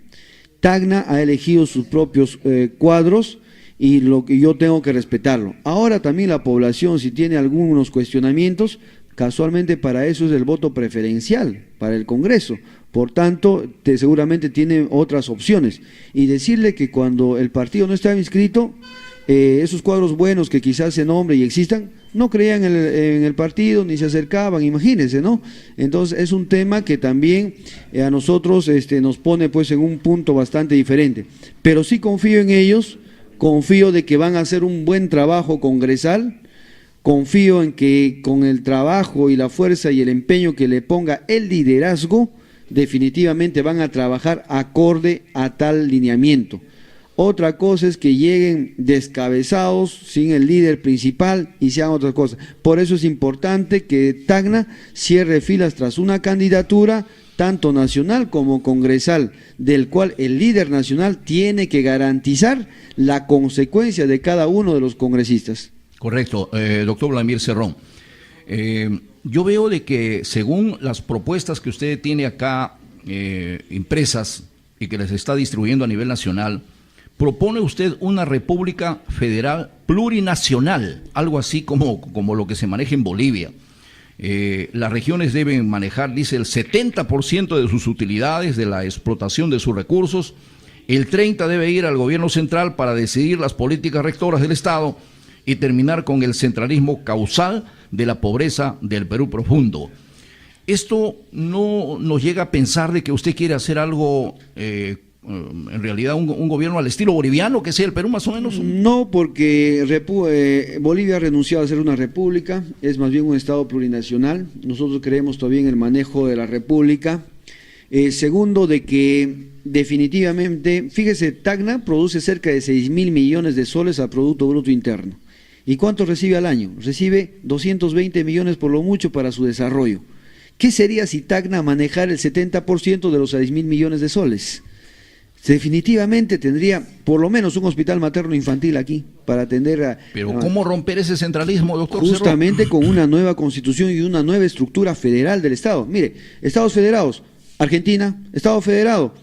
Tacna ha elegido sus propios cuadros y lo que yo tengo que respetarlo. Ahora también la población, si tiene algunos cuestionamientos, casualmente para eso es el voto preferencial para el Congreso. Por tanto, seguramente tiene otras opciones. Y decirle que cuando el partido no estaba inscrito, esos cuadros buenos que quizás se nombren y existan, no creían en el partido ni se acercaban, imagínense, ¿no? Entonces es un tema que también a nosotros nos pone pues en un punto bastante diferente. Pero sí confío en ellos, confío de que van a hacer un buen trabajo congresal, confío en que con el trabajo y la fuerza y el empeño que le ponga el liderazgo, definitivamente van a trabajar acorde a tal lineamiento. Otra cosa es que lleguen descabezados, sin el líder principal y sean otras cosas. Por eso es importante que Tacna cierre filas tras una candidatura tanto nacional como congresal, del cual el líder nacional tiene que garantizar la consecuencia de cada uno de los congresistas. Correcto, doctor Vladimir Cerrón. Yo veo de que según las propuestas que usted tiene acá impresas y que les está distribuyendo a nivel nacional, propone usted una república federal plurinacional, algo así como lo que se maneja en Bolivia. Las regiones deben manejar, dice, el 70% de sus utilidades, de la explotación de sus recursos, el 30% debe ir al gobierno central para decidir las políticas rectoras del Estado y terminar con el centralismo causal de la pobreza del Perú profundo. Esto no nos llega a pensar de que usted quiere hacer algo, en realidad un gobierno al estilo boliviano, que sea el Perú más o menos. No, porque Bolivia ha renunciado a ser una república, es más bien un estado plurinacional. Nosotros creemos todavía en el manejo de la república. Segundo, de que definitivamente, fíjese, Tacna produce cerca de 6.000 millones de soles a Producto Bruto Interno. ¿Y cuánto recibe al año? Recibe 220 millones por lo mucho para su desarrollo. ¿Qué sería si Tacna manejara el 70% de los 6.000 millones de soles? Definitivamente tendría por lo menos un hospital materno infantil aquí para atender a... Pero ¿cómo romper ese centralismo, doctor Cerrón? Justamente con una nueva constitución y una nueva estructura federal del Estado. Mire, Estados federados, Argentina, Estado federado,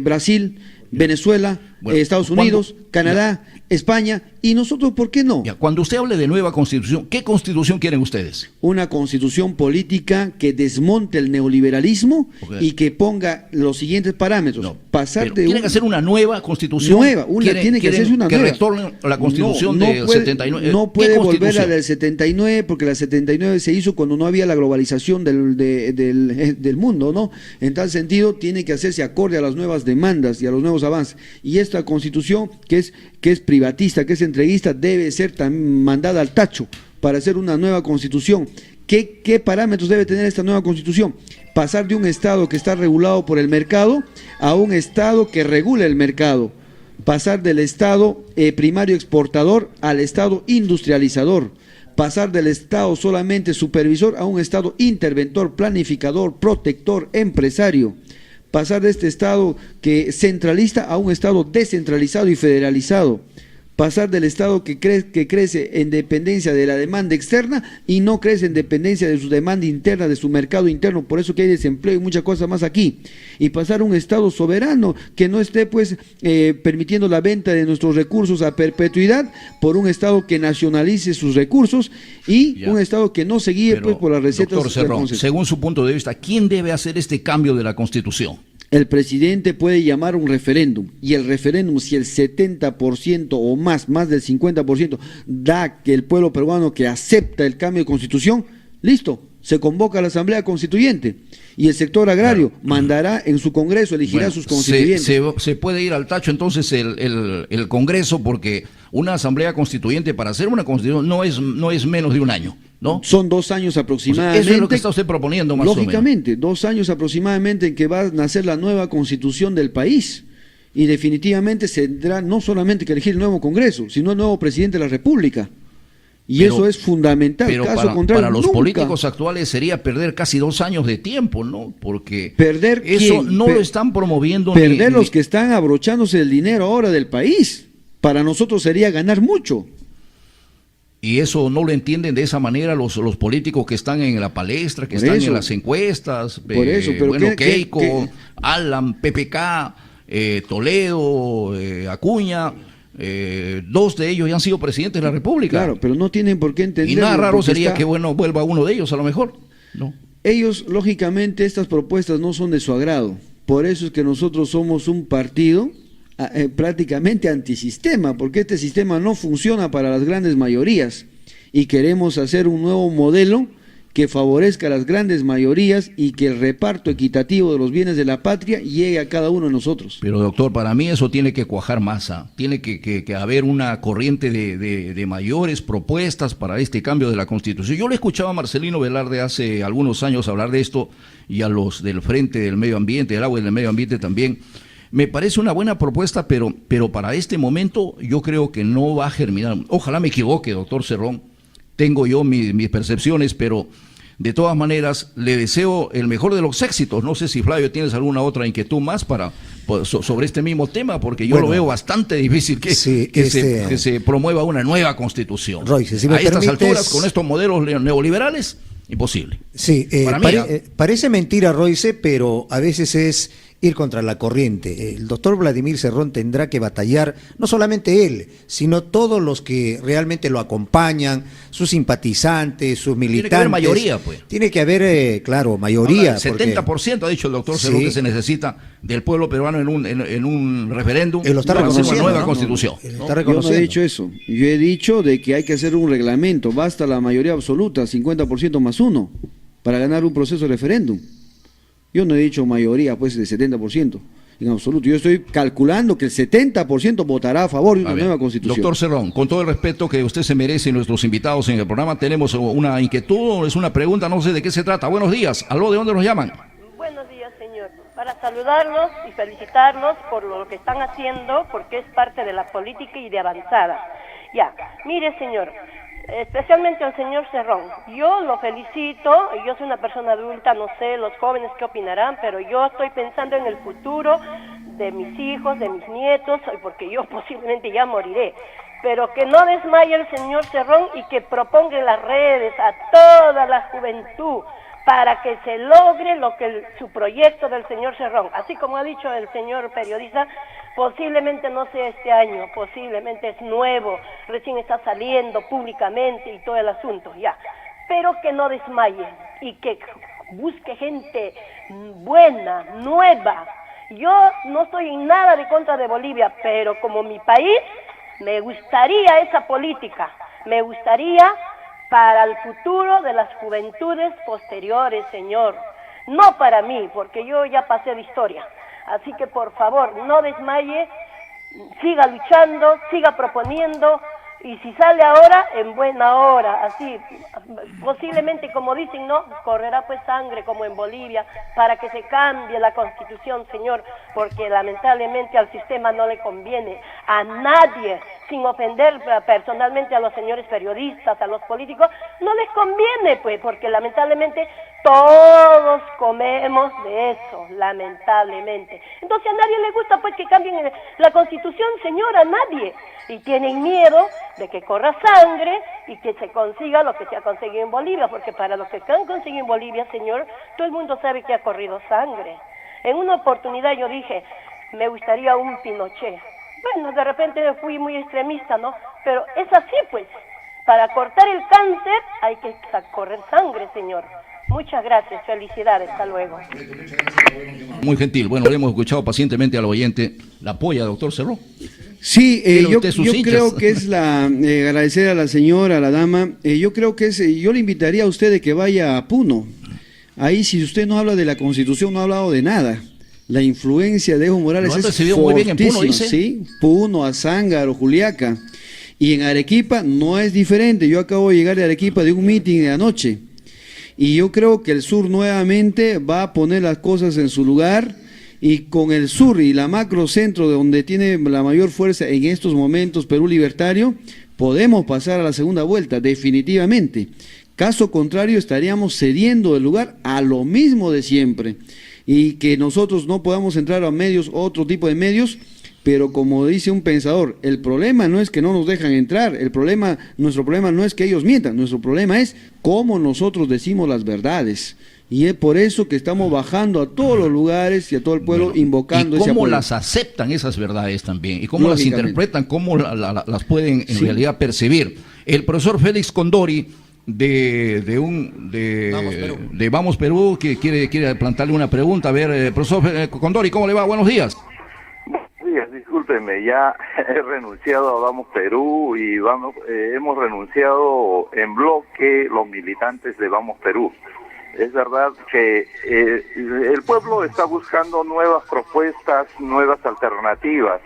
Brasil, Venezuela, Estados Unidos, Canadá, España, y nosotros, ¿por qué no? Ya, cuando usted hable de nueva constitución, ¿qué constitución quieren ustedes? Una constitución política que desmonte el neoliberalismo y que ponga los siguientes parámetros. No, pasar de ¿quieren hacer una nueva constitución? Tiene que hacerse una que nueva. retornen la constitución del 79. No puede volver a la del 79, porque la 79 se hizo cuando no había la globalización del mundo, ¿no? En tal sentido, tiene que hacerse acorde a las nuevas demandas y a los nuevos avances. Y esta constitución, que es privatista, que es entreguista, debe ser también mandada al tacho para hacer una nueva constitución. ¿Qué parámetros debe tener esta nueva constitución? Pasar de un Estado que está regulado por el mercado a un Estado que regule el mercado. Pasar del Estado primario exportador al Estado industrializador. pasar del Estado solamente supervisor a un Estado interventor, planificador, protector, empresario, pasar de este Estado que centralista a un Estado descentralizado y federalizado, pasar del Estado que crece en dependencia de la demanda externa y no crece en dependencia de su demanda interna, de su mercado interno, por eso que hay desempleo y muchas cosas más aquí, y pasar a un Estado soberano que no esté pues permitiendo la venta de nuestros recursos a perpetuidad, por un Estado que nacionalice sus recursos y un Estado que no se guíe pues por las recetas. Doctor Cerrón, según su punto de vista, ¿quién debe hacer este cambio de la Constitución? El presidente puede llamar un referéndum, y el referéndum, si el 70% o más del 50% da que el pueblo peruano que acepta el cambio de constitución, listo, se convoca a la Asamblea Constituyente y el sector agrario mandará en su Congreso, elegirá sus constituyentes. Se puede ir al tacho entonces el Congreso, porque una Asamblea Constituyente para hacer una Constitución no es menos de un año, ¿no? Son 2 años aproximadamente. O sea, eso es lo que está usted proponiendo más lógicamente, 2 años aproximadamente en que va a nacer la nueva Constitución del país. Y definitivamente se tendrá no solamente que elegir el nuevo Congreso, sino el nuevo presidente de la República. Y eso es fundamental. Pero caso contrario, para los nunca. Políticos actuales sería perder casi 2 años de tiempo, ¿no? Porque ¿Perder eso quién? no lo están promoviendo. Perder los que están abrochándose el dinero ahora del país. Para nosotros sería ganar mucho. Y eso no lo entienden de esa manera los políticos que están en la palestra, que están en las encuestas. Por eso, pero bueno, Keiko, ¿qué? Alan, PPK, Toledo, Acuña. 2 de ellos ya han sido presidentes de la República. Claro, pero no tienen por qué entender. Y nada raro sería que vuelva uno de ellos a lo mejor, ¿no? Ellos, lógicamente, estas propuestas no son de su agrado. Por eso es que nosotros somos un partido prácticamente antisistema, porque este sistema no funciona para las grandes mayorías y queremos hacer un nuevo modelo que favorezca a las grandes mayorías y que el reparto equitativo de los bienes de la patria llegue a cada uno de nosotros. Pero doctor, para mí eso tiene que cuajar masa, tiene que haber una corriente de mayores propuestas para este cambio de la Constitución. Yo le escuchaba a Marcelino Velarde hace algunos años hablar de esto, y a los del Frente del Medio Ambiente, del Agua y del Medio Ambiente también. Me parece una buena propuesta, pero para este momento yo creo que no va a germinar. Ojalá me equivoque, doctor Cerrón. Tengo yo mis percepciones, pero de todas maneras le deseo el mejor de los éxitos. No sé si, Flavio, tienes alguna otra inquietud más sobre este mismo tema, porque yo lo veo bastante difícil que se promueva una nueva Constitución. Royce, si me estas alturas, con estos modelos neoliberales, imposible. Sí, parece mentira, Royce, pero a veces es ir contra la corriente. El doctor Vladimir Cerrón tendrá que batallar, no solamente él, sino todos los que realmente lo acompañan, sus simpatizantes, sus militantes. Tiene que haber mayoría, pues. Tiene que haber, claro, mayoría. 70% ha dicho el doctor Cerrón que se necesita del pueblo peruano en un referéndum. Lo está reconociendo, una nueva constitución. Yo no he dicho eso. Yo he dicho de que hay que hacer un reglamento. Basta la mayoría absoluta, 50% más 1, para ganar un proceso de referéndum. Yo no he dicho mayoría, pues, de 70%, en absoluto. Yo estoy calculando que el 70% votará a favor de una nueva Constitución. Doctor Cerrón, con todo el respeto que usted se merece y nuestros invitados en el programa, tenemos una inquietud, es una pregunta, no sé de qué se trata. Buenos días. ¿Aló? ¿De dónde nos llaman? Buenos días, señor. Para saludarlos y felicitarlos por lo que están haciendo, porque es parte de la política y de avanzada. Ya, mire, señor, especialmente al señor Cerrón, yo lo felicito, yo soy una persona adulta, no sé los jóvenes qué opinarán, pero yo estoy pensando en el futuro de mis hijos, de mis nietos, porque yo posiblemente ya moriré, pero que no desmaye el señor Cerrón y que proponga en las redes a toda la juventud para que se logre su proyecto del señor Cerrón, así como ha dicho el señor periodista. Posiblemente no sea este año, posiblemente es nuevo, recién está saliendo públicamente y todo el asunto, ya. Pero que no desmaye y que busque gente buena, nueva. Yo no estoy en nada de contra de Bolivia, pero como mi país, me gustaría esa política, me gustaría para el futuro de las juventudes posteriores, señor. No para mí, porque yo ya pasé de historia. Así que por favor, no desmaye, siga luchando, siga proponiendo, y si sale ahora, en buena hora, así, posiblemente como dicen, no, correrá pues sangre como en Bolivia, para que se cambie la Constitución, señor, porque lamentablemente al sistema no le conviene, a nadie, sin ofender personalmente a los señores periodistas, a los políticos, no les conviene, pues, porque lamentablemente todos comemos de eso, lamentablemente. Entonces a nadie le gusta, pues, que cambien la Constitución, señora, a nadie. Y tienen miedo de que corra sangre y que se consiga lo que se ha conseguido en Bolivia, porque para lo que han conseguido en Bolivia, señor, todo el mundo sabe que ha corrido sangre. En una oportunidad yo dije, me gustaría un Pinochet. Bueno, de repente fui muy extremista, ¿no? Pero es así, pues. Para cortar el cáncer hay que correr sangre, señor. Muchas gracias, felicidades, hasta luego. Muy gentil. Bueno, le hemos escuchado pacientemente al oyente. ¿La apoya, doctor Cerrón? Sí, yo hinchas? creo que es agradecer a la señora, a la dama, yo creo que yo le invitaría a usted de que vaya a Puno. Ahí, si usted no habla de la Constitución, no ha hablado de nada. La influencia de Evo Morales es muy bien en Puno, fortísima, dice. ¿sí? Puno, Azángaro, Juliaca. Y en Arequipa no es diferente. Yo acabo de llegar de Arequipa de un meeting de anoche. Y yo creo que el sur nuevamente va a poner las cosas en su lugar, y con el sur y la macrocentro, donde tiene la mayor fuerza en estos momentos Perú Libertario, podemos pasar a la segunda vuelta, definitivamente. Caso contrario, estaríamos cediendo el lugar a lo mismo de siempre, y que nosotros no podamos entrar a medios, otro tipo de medios. Pero como dice un pensador, el problema no es que no nos dejan entrar, nuestro problema no es que ellos mientan, nuestro problema es cómo nosotros decimos las verdades. Y es por eso que estamos bajando a todos los lugares y a todo el pueblo, invocando ese apoyo. ¿Y cómo las aceptan esas verdades también? ¿Y cómo las interpretan? ¿Cómo las pueden en realidad percibir? El profesor Félix Condori de Vamos Perú, que quiere plantearle una pregunta. A ver, profesor Condori, ¿cómo le va? Buenos días. Discúlpeme, ya he renunciado a Vamos Perú y hemos renunciado en bloque los militantes de Vamos Perú. Es verdad que el pueblo está buscando nuevas propuestas, nuevas alternativas.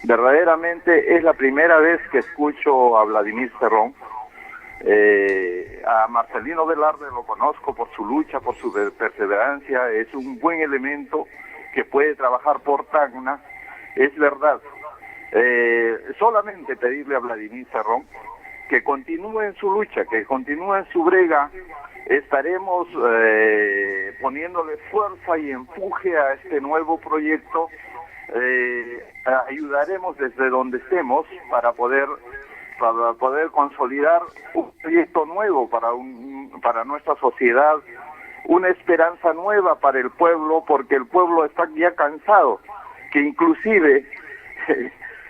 Verdaderamente es la primera vez que escucho a Vladimir Cerrón. A Marcelino Velarde lo conozco por su lucha, por su perseverancia. Es un buen elemento que puede trabajar por Tacna. Es verdad. Solamente pedirle a Vladimir Cerrón que continúe en su lucha, que continúe en su brega. Estaremos poniéndole fuerza y empuje a este nuevo proyecto. Ayudaremos desde donde estemos para poder consolidar un proyecto nuevo para nuestra sociedad, una esperanza nueva para el pueblo, porque el pueblo está ya cansado, que inclusive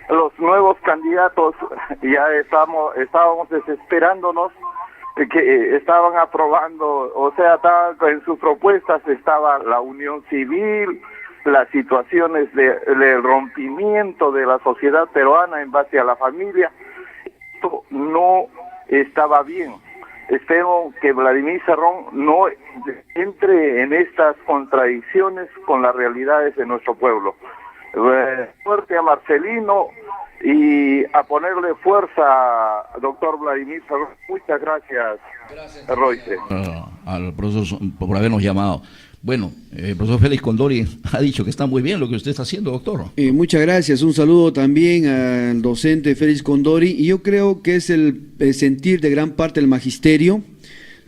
los nuevos candidatos ya estábamos desesperándonos, que estaban aprobando, o sea, en sus propuestas estaba la unión civil, las situaciones del rompimiento de la sociedad peruana en base a la familia. Esto no estaba bien. Espero que Vladimir Cerrón no entre en estas contradicciones con las realidades de nuestro pueblo. Fuerte a Marcelino y a ponerle fuerza a doctor Vladimir Cerrón. Muchas gracias, Royce. Al profesor por habernos llamado. Bueno, el profesor Félix Condori ha dicho que está muy bien lo que usted está haciendo, doctor. Muchas gracias. Un saludo también al docente Félix Condori. Y yo creo que es el sentir de gran parte del magisterio,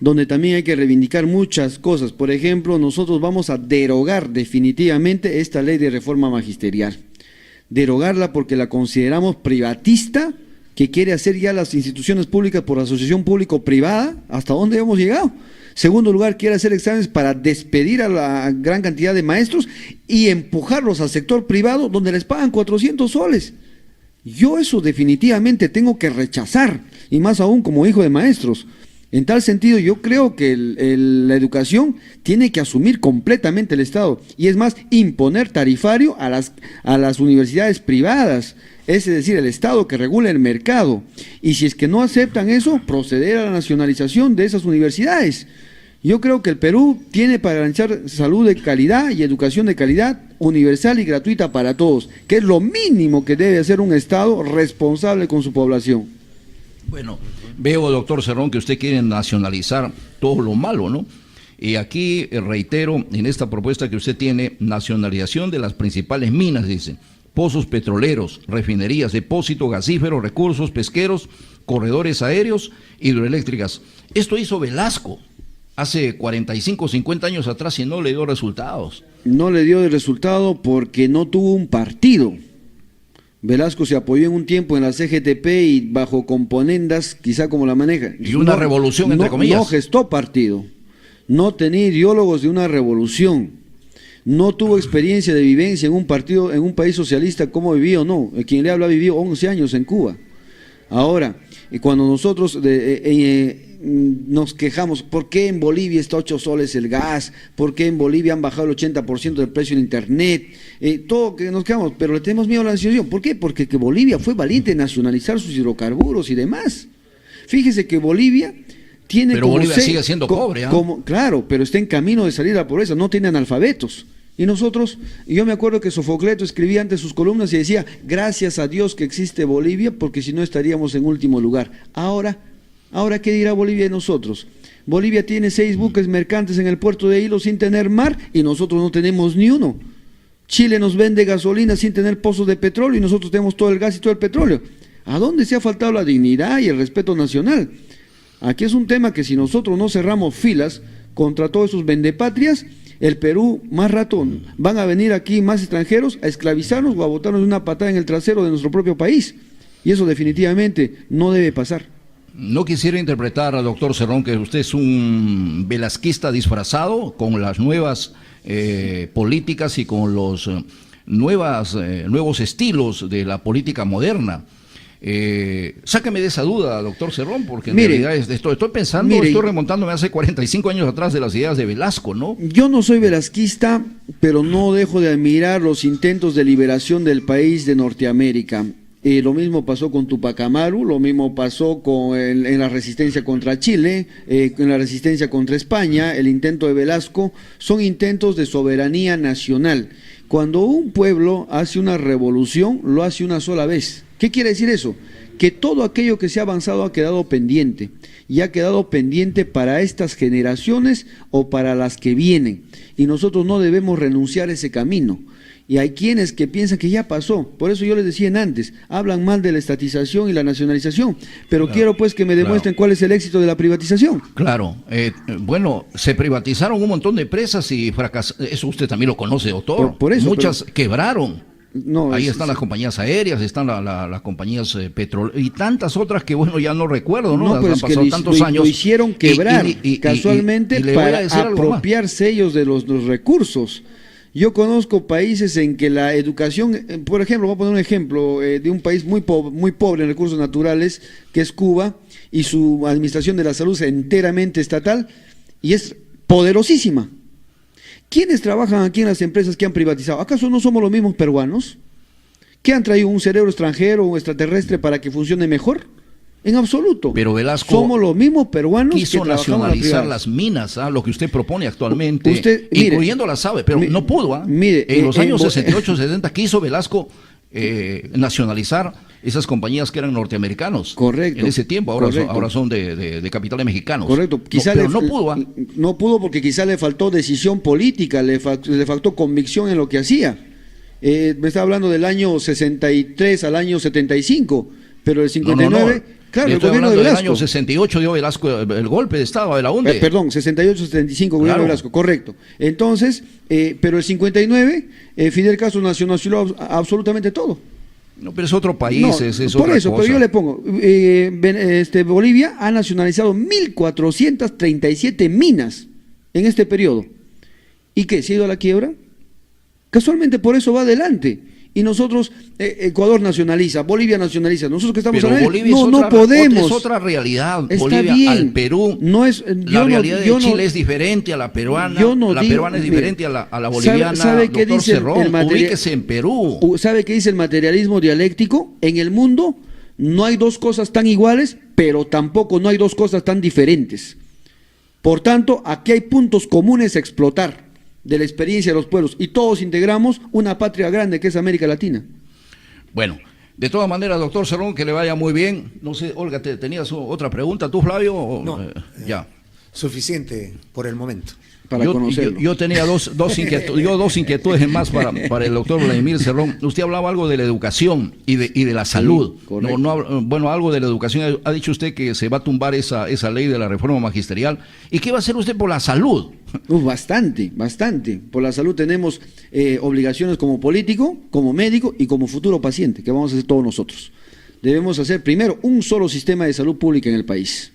donde también hay que reivindicar muchas cosas. Por ejemplo, nosotros vamos a derogar definitivamente esta ley de reforma magisterial. Derogarla porque la consideramos privatista, que quiere hacer ya las instituciones públicas por asociación público-privada. ¿Hasta dónde hemos llegado? Segundo lugar, quiere hacer exámenes para despedir a la gran cantidad de maestros y empujarlos al sector privado, donde les pagan 400 soles. Yo eso definitivamente tengo que rechazar, y más aún como hijo de maestros. En tal sentido, yo creo que la educación tiene que asumir completamente el Estado, y es más, imponer tarifario a las universidades privadas, es decir, el Estado que regule el mercado, y si es que no aceptan eso, proceder a la nacionalización de esas universidades. Yo creo que el Perú tiene para garantizar salud de calidad y educación de calidad, universal y gratuita para todos, que es lo mínimo que debe hacer un Estado responsable con su población. Bueno, veo, doctor Cerrón, que usted quiere nacionalizar todo lo malo, ¿no? Y aquí reitero, en esta propuesta que usted tiene, nacionalización de las principales minas, dice. pozos petroleros, refinerías, depósitos gasíferos, recursos pesqueros, corredores aéreos, hidroeléctricas. Esto hizo Velasco hace 45, 50 años atrás y no le dio resultados. No le dio el resultado porque no tuvo un partido. Velasco se apoyó en un tiempo en la CGTP y bajo componendas, quizá como la maneja. Y una revolución, entre comillas. No gestó partido, no tenía ideólogos de una revolución, no tuvo experiencia de vivencia en un partido, en un país socialista, como vivió o no. Quien le habla vivió 11 años en Cuba. Ahora, cuando nosotros nos quejamos, ¿por qué en Bolivia está 8 soles el gas? ¿Por qué en Bolivia han bajado el 80% del precio en internet? Todo que nos quejamos, pero le tenemos miedo a la nacionalización. ¿Por qué? Porque que Bolivia fue valiente en nacionalizar sus hidrocarburos y demás. Fíjese que Bolivia tiene pero Bolivia sigue siendo pobre, ¿eh? Claro, pero está en camino de salir a la pobreza, no tiene analfabetos. Y nosotros, yo me acuerdo que Sofocleto escribía ante sus columnas y decía, gracias a Dios que existe Bolivia, porque si no estaríamos en último lugar. Ahora, ¿qué dirá Bolivia de nosotros? Bolivia tiene 6 buques mercantes en el puerto de Hilo sin tener mar y nosotros no tenemos ni uno. Chile nos vende gasolina sin tener pozos de petróleo y nosotros tenemos todo el gas y todo el petróleo. ¿A dónde se ha faltado la dignidad y el respeto nacional? Aquí es un tema que si nosotros no cerramos filas contra todos esos vendepatrias, el Perú, más rato, van a venir aquí más extranjeros a esclavizarnos o a botarnos una patada en el trasero de nuestro propio país. Y eso definitivamente no debe pasar. No quisiera interpretar, doctor Cerrón, que usted es un velasquista disfrazado con las nuevas políticas y con los nuevos estilos de la política moderna. Sáqueme de esa duda, doctor Cerrón, porque en realidad estoy pensando, estoy remontándome hace 45 años atrás de las ideas de Velasco, ¿no? Yo no soy velasquista, pero no dejo de admirar los intentos de liberación del país de Norteamérica. Lo mismo pasó con Tupac Amaru, lo mismo pasó en la resistencia contra Chile, en la resistencia contra España, el intento de Velasco, son intentos de soberanía nacional. Cuando un pueblo hace una revolución, lo hace una sola vez. ¿Qué quiere decir eso? Que todo aquello que se ha avanzado ha quedado pendiente, y ha quedado pendiente para estas generaciones o para las que vienen, y nosotros no debemos renunciar a ese camino. Y hay quienes que piensan que ya pasó, por eso yo les decía antes, hablan mal de la estatización y la nacionalización, pero claro, quiero pues que me demuestren cuál es el éxito de la privatización. Claro, bueno, se privatizaron un montón de empresas y fracasaron, eso usted también lo conoce, doctor. Por eso, muchas quebraron. No, ahí están las compañías aéreas, están las compañías petroleras y tantas otras que bueno ya no recuerdo, ¿no? No, pero es que lo hicieron quebrar casualmente para apropiarse ellos de los recursos. Yo conozco países en que la educación, por ejemplo, voy a poner un ejemplo de un país muy pobre en recursos naturales, que es Cuba, y su administración de la salud es enteramente estatal y es poderosísima. ¿Quiénes trabajan aquí en las empresas que han privatizado? ¿Acaso no somos los mismos peruanos? ¿Que han traído un cerebro extranjero o extraterrestre para que funcione mejor? En absoluto. Pero Velasco somos los mismos peruanos quiso que nacionalizar las minas, lo que usted propone actualmente, incluyendo las aves, pero no pudo. En los años 68, 70 quiso Velasco nacionalizar esas compañías que eran norteamericanos. Correcto. En ese tiempo, ahora son de capitales mexicanos. Correcto. Pero no pudo. No pudo porque quizá le faltó decisión política, le faltó convicción en lo que hacía. Me está hablando del año 63 al año 75, pero el 59... No. Claro, el gobierno de Velasco. Del año 68 dio Velasco el golpe de Estado de la UNDE. Perdón, 68-75, gobierno de Velasco, correcto. Entonces, pero el 59, Fidel Castro nacionalizó absolutamente todo. No, pero es otro país, es por otra eso, cosa. Pero yo le pongo, Bolivia ha nacionalizado 1.437 minas en este periodo. ¿Y qué? ¿Se ha ido a la quiebra? Casualmente por eso va adelante. Y nosotros, Ecuador nacionaliza, Bolivia nacionaliza, nosotros que estamos hablando, no podemos. Es otra realidad, está Bolivia bien. Al Perú, no es, la realidad de Chile es diferente a la peruana, la peruana es diferente a la boliviana. ¿Sabe qué dice Cerrón, ubíquese en Perú. ¿Sabe qué dice el materialismo dialéctico? En el mundo no hay dos cosas tan iguales, pero tampoco no hay dos cosas tan diferentes. Por tanto, aquí hay puntos comunes a explotar de la experiencia de los pueblos, y todos integramos una patria grande que es América Latina. Bueno, de todas maneras, doctor Cerrón, que le vaya muy bien. No sé, Olga, ¿tenías otra pregunta tú, Flavio? No, ya. Suficiente por el momento. para conocerlo. Yo tenía dos inquietudes más para el doctor Vladimir Cerrón. Usted hablaba algo de la educación y de la salud. Sí, bueno, algo de la educación. Ha dicho usted que se va a tumbar esa ley de la reforma magisterial. ¿Y qué va a hacer usted por la salud? Bastante. Por la salud tenemos obligaciones como político, como médico y como futuro paciente, que vamos a hacer todos nosotros. Debemos hacer primero un solo sistema de salud pública en el país.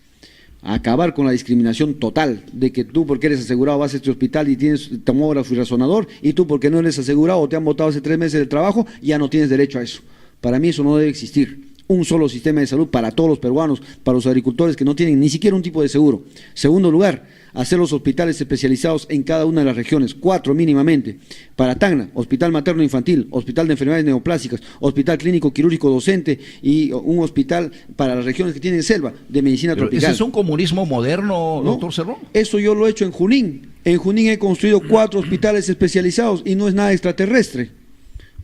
Acabar con la discriminación total de que tú porque eres asegurado vas a este hospital y tienes tomógrafo y razonador, y tú porque no eres asegurado o te han botado hace 3 meses del trabajo, ya no tienes derecho a eso. Para mí eso no debe existir. Un solo sistema de salud para todos los peruanos, para los agricultores que no tienen ni siquiera un tipo de seguro. Segundo lugar, hacer los hospitales especializados en cada una de las regiones, 4 mínimamente. Para Tacna, hospital materno infantil, hospital de enfermedades neoplásicas, hospital clínico quirúrgico docente y un hospital para las regiones que tienen selva de medicina tropical. ¿Ese es un comunismo moderno, ¿No? doctor Cerrón? Eso yo lo he hecho en Junín. En Junín he construido 4 hospitales especializados y no es nada extraterrestre.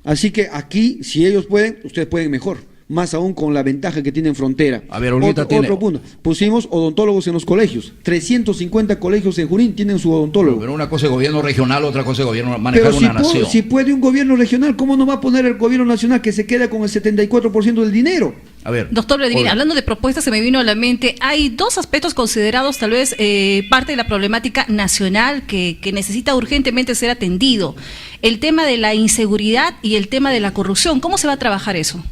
Así que aquí, si ellos pueden, ustedes pueden mejor. Más aún con la ventaja que tienen frontera. A ver, Olguita tiene... Otro punto. Pusimos odontólogos en los colegios. 350 colegios en Junín tienen su odontólogo. Pero una cosa es gobierno regional, otra cosa es gobierno manejar una nación. Si puede un gobierno regional, ¿cómo no va a poner el gobierno nacional que se queda con el 74% del dinero? A ver. Doctor Vladimir, hablando de propuestas, se me vino a la mente, hay 2 aspectos considerados tal vez parte de la problemática nacional que necesita urgentemente ser atendido. El tema de la inseguridad y el tema de la corrupción. ¿Cómo se va a trabajar eso?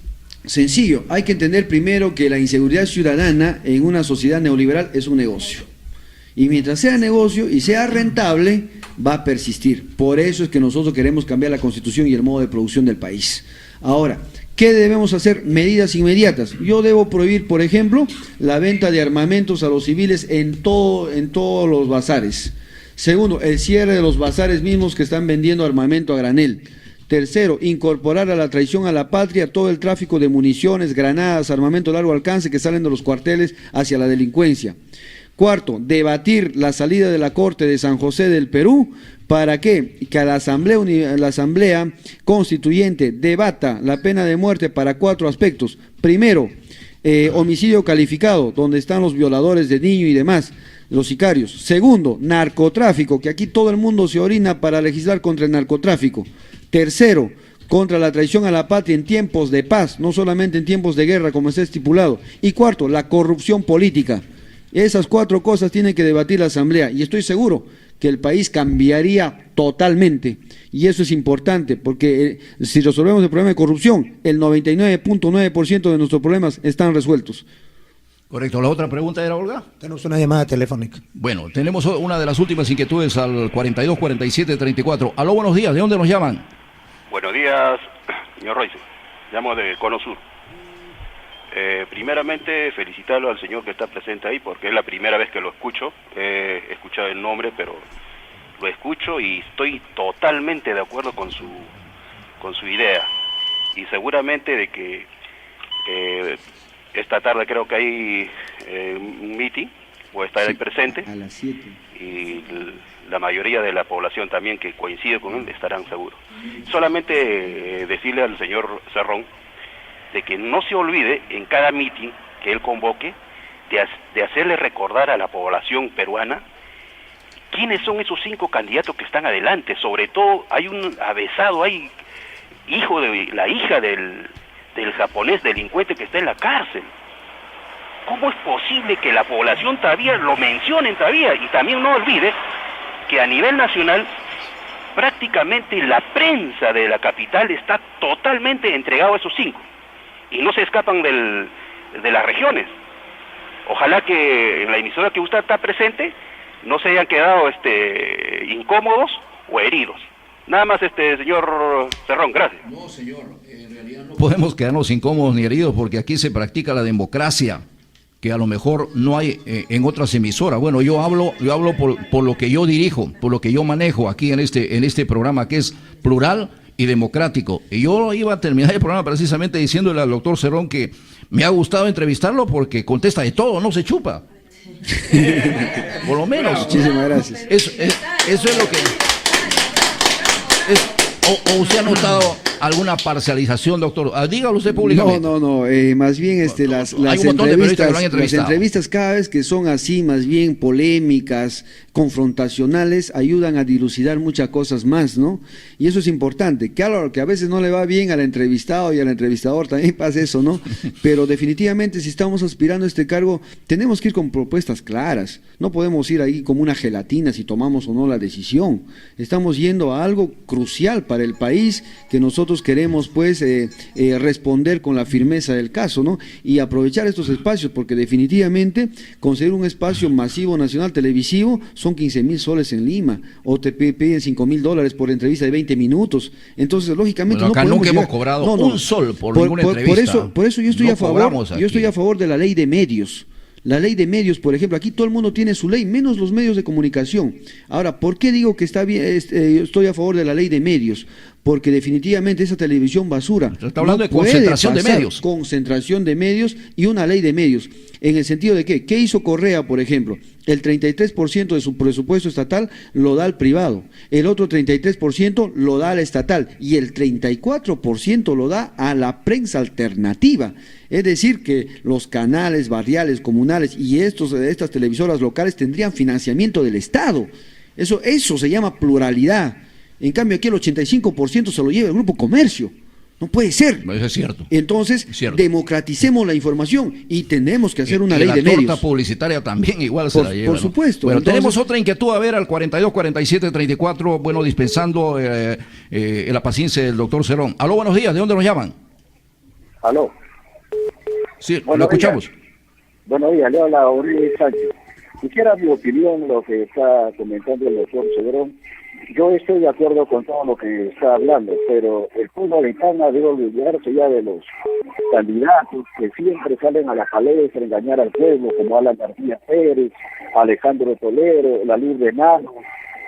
Sencillo, hay que entender primero que la inseguridad ciudadana en una sociedad neoliberal es un negocio. Y mientras sea negocio y sea rentable, va a persistir. Por eso es que nosotros queremos cambiar la constitución y el modo de producción del país. Ahora, ¿qué debemos hacer? Medidas inmediatas. Yo debo prohibir, por ejemplo, la venta de armamentos a los civiles en todos los bazares. Segundo, el cierre de los bazares mismos que están vendiendo armamento a granel. Tercero, incorporar a la traición a la patria todo el tráfico de municiones, granadas, armamento de largo alcance que salen de los cuarteles hacia la delincuencia. Cuarto, debatir la salida de la Corte de San José del Perú. ¿Para qué? Que la Asamblea Constituyente debata la pena de muerte para 4 aspectos. Primero, homicidio calificado, donde están los violadores de niños y demás, los sicarios. Segundo, narcotráfico, que aquí todo el mundo se orina para legislar contra el narcotráfico. Tercero, contra la traición a la patria en tiempos de paz, no solamente en tiempos de guerra como está estipulado. Y cuarto, la corrupción política. Esas 4 cosas tiene que debatir la Asamblea y estoy seguro que el país cambiaría totalmente. Y eso es importante porque si resolvemos el problema de corrupción, el 99.9% de nuestros problemas están resueltos. Correcto. ¿La otra pregunta era, Olga? Tenemos una llamada telefónica. Bueno, tenemos una de las últimas inquietudes al 42 47 34. Aló, buenos días. ¿De dónde nos llaman? Buenos días, señor Royce. Llamo de Cono Sur. Primeramente, felicitarlo al señor que está presente ahí, porque es la primera vez que lo escucho. He escuchado el nombre, pero lo escucho y estoy totalmente de acuerdo con su idea. Y seguramente de que esta tarde creo que hay un meeting, o estar ahí presente. A las 7. Y la mayoría de la población también que coincide con él estarán seguros. Solamente decirle al señor Cerrón de que no se olvide en cada meeting que él convoque de hacerle recordar a la población peruana quiénes son esos 5 candidatos que están adelante. Sobre todo hay un avesado, hay la hija del japonés delincuente que está en la cárcel. ¿Cómo es posible que la población todavía lo mencionen todavía? Y también no olvide que a nivel nacional prácticamente la prensa de la capital está totalmente entregado a esos 5 y no se escapan de las regiones. Ojalá que en la emisora que usted está presente no se hayan quedado incómodos o heridos. Nada más, señor Cerrón, gracias. No, señor, en realidad no podemos quedarnos incómodos ni heridos porque aquí se practica la democracia, que a lo mejor no hay en otras emisoras. Bueno, yo hablo por lo que yo dirijo, por lo que yo manejo aquí en este programa que es plural y democrático. Y yo iba a terminar el programa precisamente diciéndole al doctor Cerrón que me ha gustado entrevistarlo porque contesta de todo, no se chupa. Por lo menos. Muchísimas gracias. Eso es lo que... o usted ha notado... alguna parcialización, doctor? Dígalo usted públicamente. No, más bien las Hay un montón de periodistas que lo han las entrevistado. entrevistas cada vez que son así, más bien polémicas, confrontacionales, ayudan a dilucidar muchas cosas más, ¿no? Y eso es importante. Claro, que a veces no le va bien al entrevistado y al entrevistador, también pasa eso, ¿no? Pero definitivamente si estamos aspirando a este cargo, tenemos que ir con propuestas claras. No podemos ir ahí como una gelatina si tomamos o no la decisión. Estamos yendo a algo crucial para el país que nosotros queremos pues responder con la firmeza del caso, ¿no? Y aprovechar estos espacios, porque definitivamente conseguir un espacio masivo nacional televisivo son 15,000 soles en Lima, o te piden $5,000 por entrevista de 20 minutos. Entonces, lógicamente, bueno, acá no podemos nunca llegar. hemos cobrado un sol por ninguna entrevista. Por eso yo estoy No a favor. cobramos aquí. Yo estoy a favor de la ley de medios. La ley de medios, por ejemplo, aquí todo el mundo tiene su ley, menos los medios de comunicación. Ahora, ¿por qué digo que está bien? Yo estoy a favor de la ley de medios, porque definitivamente esa televisión basura. Está hablando no de concentración puede de pasar. medios. Concentración de medios y una ley de medios. En el sentido de que, ¿qué hizo Correa, por ejemplo? El 33% de su presupuesto estatal lo da al privado, el otro 33% lo da al estatal y el 34% lo da a la prensa alternativa. Es decir, que los canales barriales, comunales y estas televisoras locales tendrían financiamiento del Estado. Eso se llama pluralidad. En cambio, aquí el 85% se lo lleva el Grupo Comercio. No puede ser. Eso es cierto. Entonces, democraticemos la información y tenemos que hacer una ley de medios. La torta publicitaria también igual se la lleva. Por supuesto. Bueno, entonces, tenemos otra inquietud, a ver, al 42-47-34, bueno, dispensando la paciencia del doctor Cerón. Aló, buenos días, ¿de dónde nos llaman? Aló. Sí, Buenos lo escuchamos. días. Buenos días, le habla Uribe Sánchez. Quisiera mi opinión lo que está comentando el doctor Cedrón. Yo estoy de acuerdo con todo lo que está hablando, pero el pueblo de Tacna debe olvidarse ya de los candidatos que siempre salen a la palestra a engañar al pueblo, como Alan García Pérez, Alejandro Tolero, la Luz de Nano.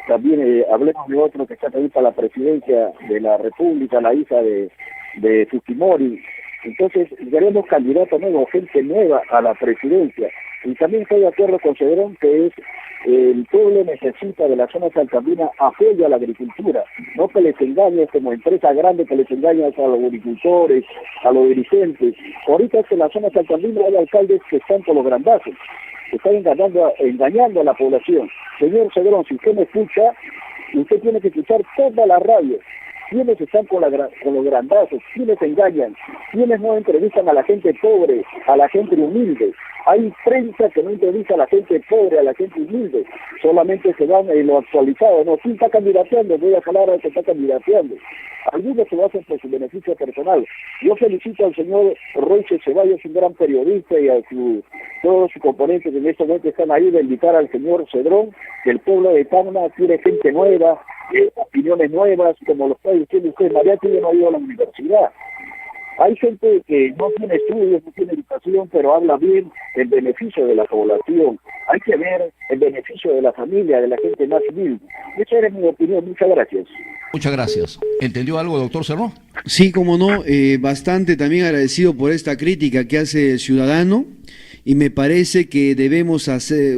También hablemos de otro que está ahorita a la presidencia de la República, la hija de Fujimori. Entonces, queremos candidatos nuevos, gente nueva a la presidencia. Y también estoy de acuerdo con Cedrón que el pueblo necesita de la zona salcandina apoyo a la agricultura, no que les engañes como empresa grande, que les engañes a los agricultores, a los dirigentes. Ahorita es que en la zona salcandina hay alcaldes que están por los grandazos, que están engañando a la población. Señor Cedrón, si usted me escucha, usted tiene que escuchar toda la radio. ¿Quiénes están con los grandazos? ¿Quiénes engañan? ¿Quiénes no entrevistan a la gente pobre, a la gente humilde? Hay prensa que no entrevista a la gente pobre, a la gente humilde. Solamente se dan en lo actualizado. No, ¿quién está candidateando? Voy a hablar al que está candidateando. Algunos se lo hacen por su beneficio personal. Yo felicito al señor Royce Ceballos, un gran periodista, y a todos sus componentes que en este momento están ahí, de invitar al señor Cedrón, que el pueblo de Tacna quiere gente nueva, opiniones nuevas, como lo está diciendo usted. María Tía no ha ido a la universidad. Hay gente que no tiene estudios, no tiene educación, pero habla bien en beneficio de la población. Hay que ver el beneficio de la familia, de la gente más humilde. Esa era mi opinión. Muchas gracias. Muchas gracias. ¿Entendió algo, doctor Cerrón? Sí, como no, bastante también agradecido por esta crítica que hace el ciudadano. Y me parece que debemos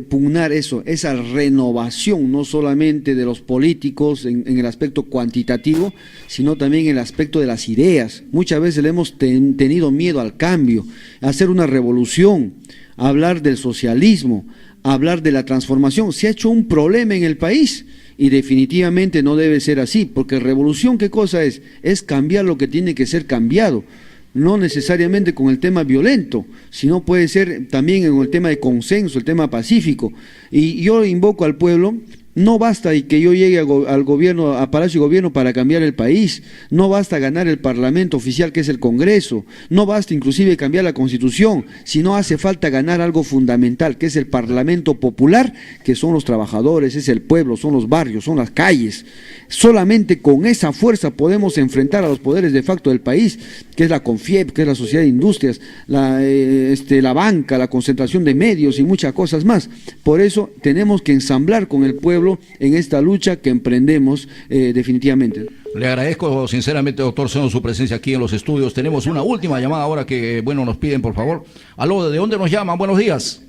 pugnar esa renovación, no solamente de los políticos en el aspecto cuantitativo, sino también en el aspecto de las ideas. Muchas veces le hemos tenido miedo al cambio, a hacer una revolución, a hablar del socialismo, a hablar de la transformación. Se ha hecho un problema en el país y definitivamente no debe ser así, porque revolución, ¿qué cosa es? Es cambiar lo que tiene que ser cambiado. No necesariamente con el tema violento, sino puede ser también en el tema de consenso, el tema pacífico. Y yo invoco al pueblo. No basta y que yo llegue al gobierno, a Palacio de Gobierno para cambiar el país, no basta ganar el Parlamento oficial que es el Congreso, no basta inclusive cambiar la Constitución, sino hace falta ganar algo fundamental que es el Parlamento Popular, que son los trabajadores, es el pueblo, son los barrios, son las calles. Solamente con esa fuerza podemos enfrentar a los poderes de facto del país, que es la CONFIEP, que es la Sociedad de Industrias, la banca, la concentración de medios y muchas cosas más. Por eso tenemos que ensamblar con el pueblo en esta lucha que emprendemos definitivamente. Le agradezco sinceramente, doctor Cerrón, su presencia aquí en los estudios. Tenemos una última llamada ahora que, bueno, nos piden, por favor. Aló, ¿de dónde nos llaman? Buenos días.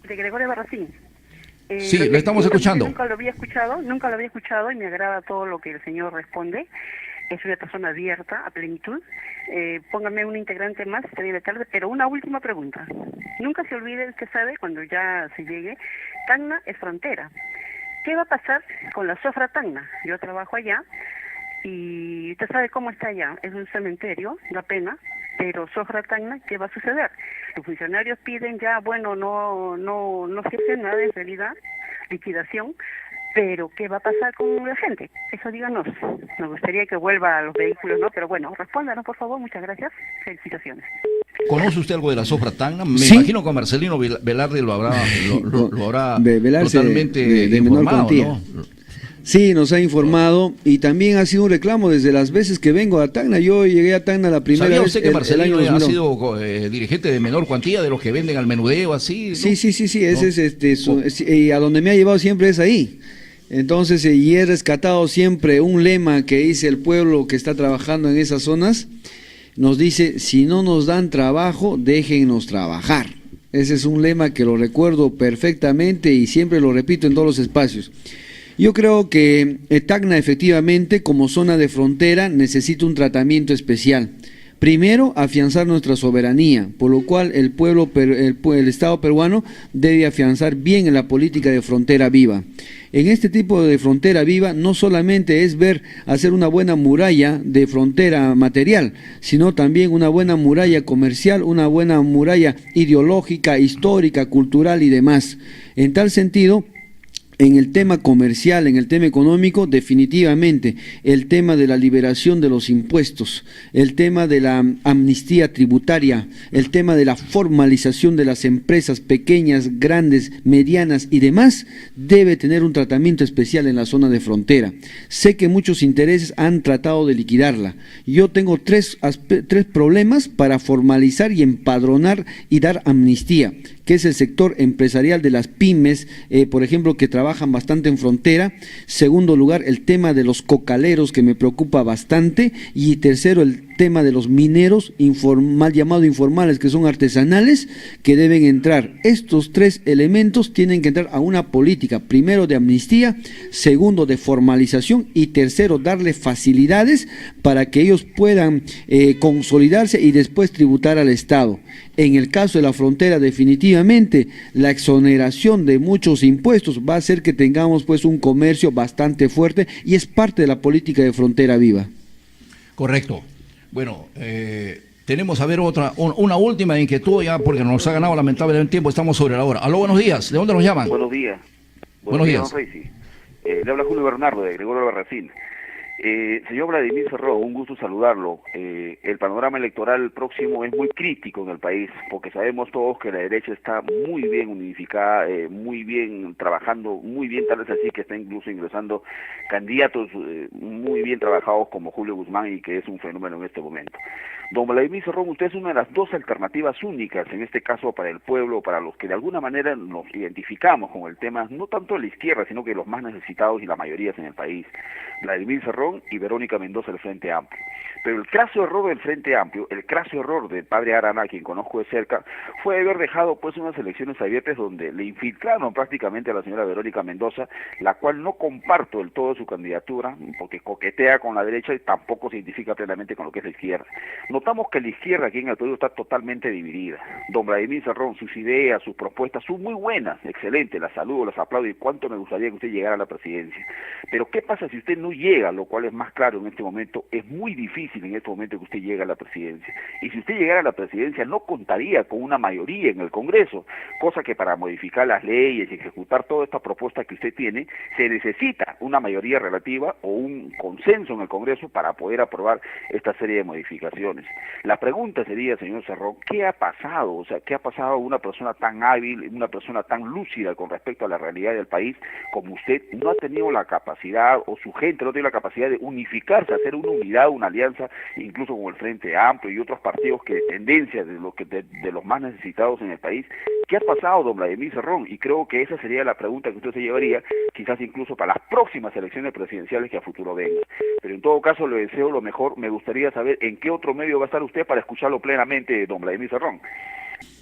De Gregorio Barracín. Sí, le estamos escuchando. Nunca lo había escuchado y me agrada todo lo que el señor responde. es una persona abierta a plenitud. Póngame un integrante más, estaría de tarde, pero una última pregunta. Nunca se olvide, usted sabe, cuando ya se llegue, Tacna es frontera. ¿Qué va a pasar con la Sofra Tacna? Yo trabajo allá y usted sabe cómo está allá. Es un cementerio, da pena, pero Sofra Tacna, ¿qué va a suceder? Los funcionarios piden ya, bueno, no se hace nada en realidad, liquidación, pero ¿qué va a pasar con la gente? Eso díganos. Nos gustaría que vuelva a los vehículos, ¿no? Pero bueno, respóndanos, por favor. Muchas gracias. Felicitaciones. ¿Conoce usted algo de la Sofra Tacna? Me Sí. imagino que Marcelino Velarde lo habrá Velarse totalmente de menor informado, cuantía. ¿no? Sí, nos ha informado y también ha sido un reclamo desde las veces que vengo a Tacna. Yo llegué a Tacna la primera ¿Sabía vez usted que el Marcelino año ha 2000. sido dirigente de menor cuantía de los que venden al menudeo, así? ¿no? Sí, ese ¿No? es y a donde me ha llevado siempre es ahí. Entonces, y he rescatado siempre un lema que dice el pueblo que está trabajando en esas zonas, nos dice, si no nos dan trabajo, déjennos trabajar. Ese es un lema que lo recuerdo perfectamente y siempre lo repito en todos los espacios. Yo creo que Tacna efectivamente, como zona de frontera, necesita un tratamiento especial. Primero, afianzar nuestra soberanía, por lo cual el Estado peruano debe afianzar bien en la política de frontera viva. En este tipo de frontera viva no solamente es hacer una buena muralla de frontera material, sino también una buena muralla comercial, una buena muralla ideológica, histórica, cultural y demás. En tal sentido, en el tema comercial, en el tema económico, definitivamente el tema de la liberación de los impuestos, el tema de la amnistía tributaria, el tema de la formalización de las empresas pequeñas, grandes, medianas y demás, debe tener un tratamiento especial en la zona de frontera. Sé que muchos intereses han tratado de liquidarla. Yo tengo tres problemas para formalizar y empadronar y dar amnistía, que es el sector empresarial de las pymes, por ejemplo, que trabajan bastante en frontera. Segundo lugar, el tema de los cocaleros, que me preocupa bastante. Y tercero, el tema de los mineros, mal llamado informales, que son artesanales, que deben entrar. Estos tres elementos tienen que entrar a una política, primero de amnistía, segundo de formalización y tercero, darle facilidades para que ellos puedan consolidarse y después tributar al Estado. En el caso de la frontera, definitivamente, la exoneración de muchos impuestos va a hacer que tengamos pues un comercio bastante fuerte y es parte de la política de frontera viva. Correcto. Bueno, tenemos a ver una última inquietud ya porque nos ha ganado lamentablemente el tiempo, estamos sobre la hora. Aló, buenos días, ¿de dónde nos llaman? Buenos días. Buenos días. Don Reisi. Le habla Julio Bernardo de Gregorio Albarracín. Señor Vladimir Cerrón, un gusto saludarlo. El panorama electoral próximo es muy crítico en el país, porque sabemos todos que la derecha está muy bien unificada, muy bien trabajando, muy bien, tal vez así que está incluso ingresando candidatos muy bien trabajados como Julio Guzmán, y que es un fenómeno en este momento. Don Vladimir Cerrón, usted es una de las dos alternativas únicas, en este caso para el pueblo, para los que de alguna manera nos identificamos con el tema, no tanto de la izquierda, sino que los más necesitados y la mayoría en el país. Vladimir Cerrón y Verónica Mendoza del Frente Amplio. Pero el craso error del Frente Amplio, el craso error del padre Arana, a quien conozco de cerca, fue haber dejado pues unas elecciones abiertas donde le infiltraron prácticamente a la señora Verónica Mendoza, la cual no comparto del todo su candidatura, porque coquetea con la derecha y tampoco se identifica plenamente con lo que es la izquierda. Notamos que la izquierda aquí en el Perú está totalmente dividida. Don Vladimir Cerrón, sus ideas, sus propuestas son muy buenas, excelentes, las saludo, las aplaudo y cuánto me gustaría que usted llegara a la presidencia. Pero ¿qué pasa si usted no llega, lo cual es más claro en este momento? Es muy difícil en este momento que usted llegue a la presidencia. Y si usted llegara a la presidencia no contaría con una mayoría en el Congreso, cosa que para modificar las leyes y ejecutar toda esta propuesta que usted tiene, se necesita una mayoría relativa o un consenso en el Congreso para poder aprobar esta serie de modificaciones. La pregunta sería, señor Cerrón, ¿qué ha pasado? O sea, ¿qué ha pasado a una persona tan hábil, una persona tan lúcida con respecto a la realidad del país como usted? No ha tenido la capacidad, o su gente no tiene la capacidad de unificarse, hacer una unidad, una alianza, incluso con el Frente Amplio y otros partidos que de tendencia de los más necesitados en el país. ¿Qué ha pasado, don Vladimir Cerrón? Y creo que esa sería la pregunta que usted se llevaría, quizás incluso para las próximas elecciones presidenciales que a futuro vengan. Pero en todo caso le deseo lo mejor. Me gustaría saber en qué otro medio va a estar usted para escucharlo plenamente, don Vladimir Cerrón.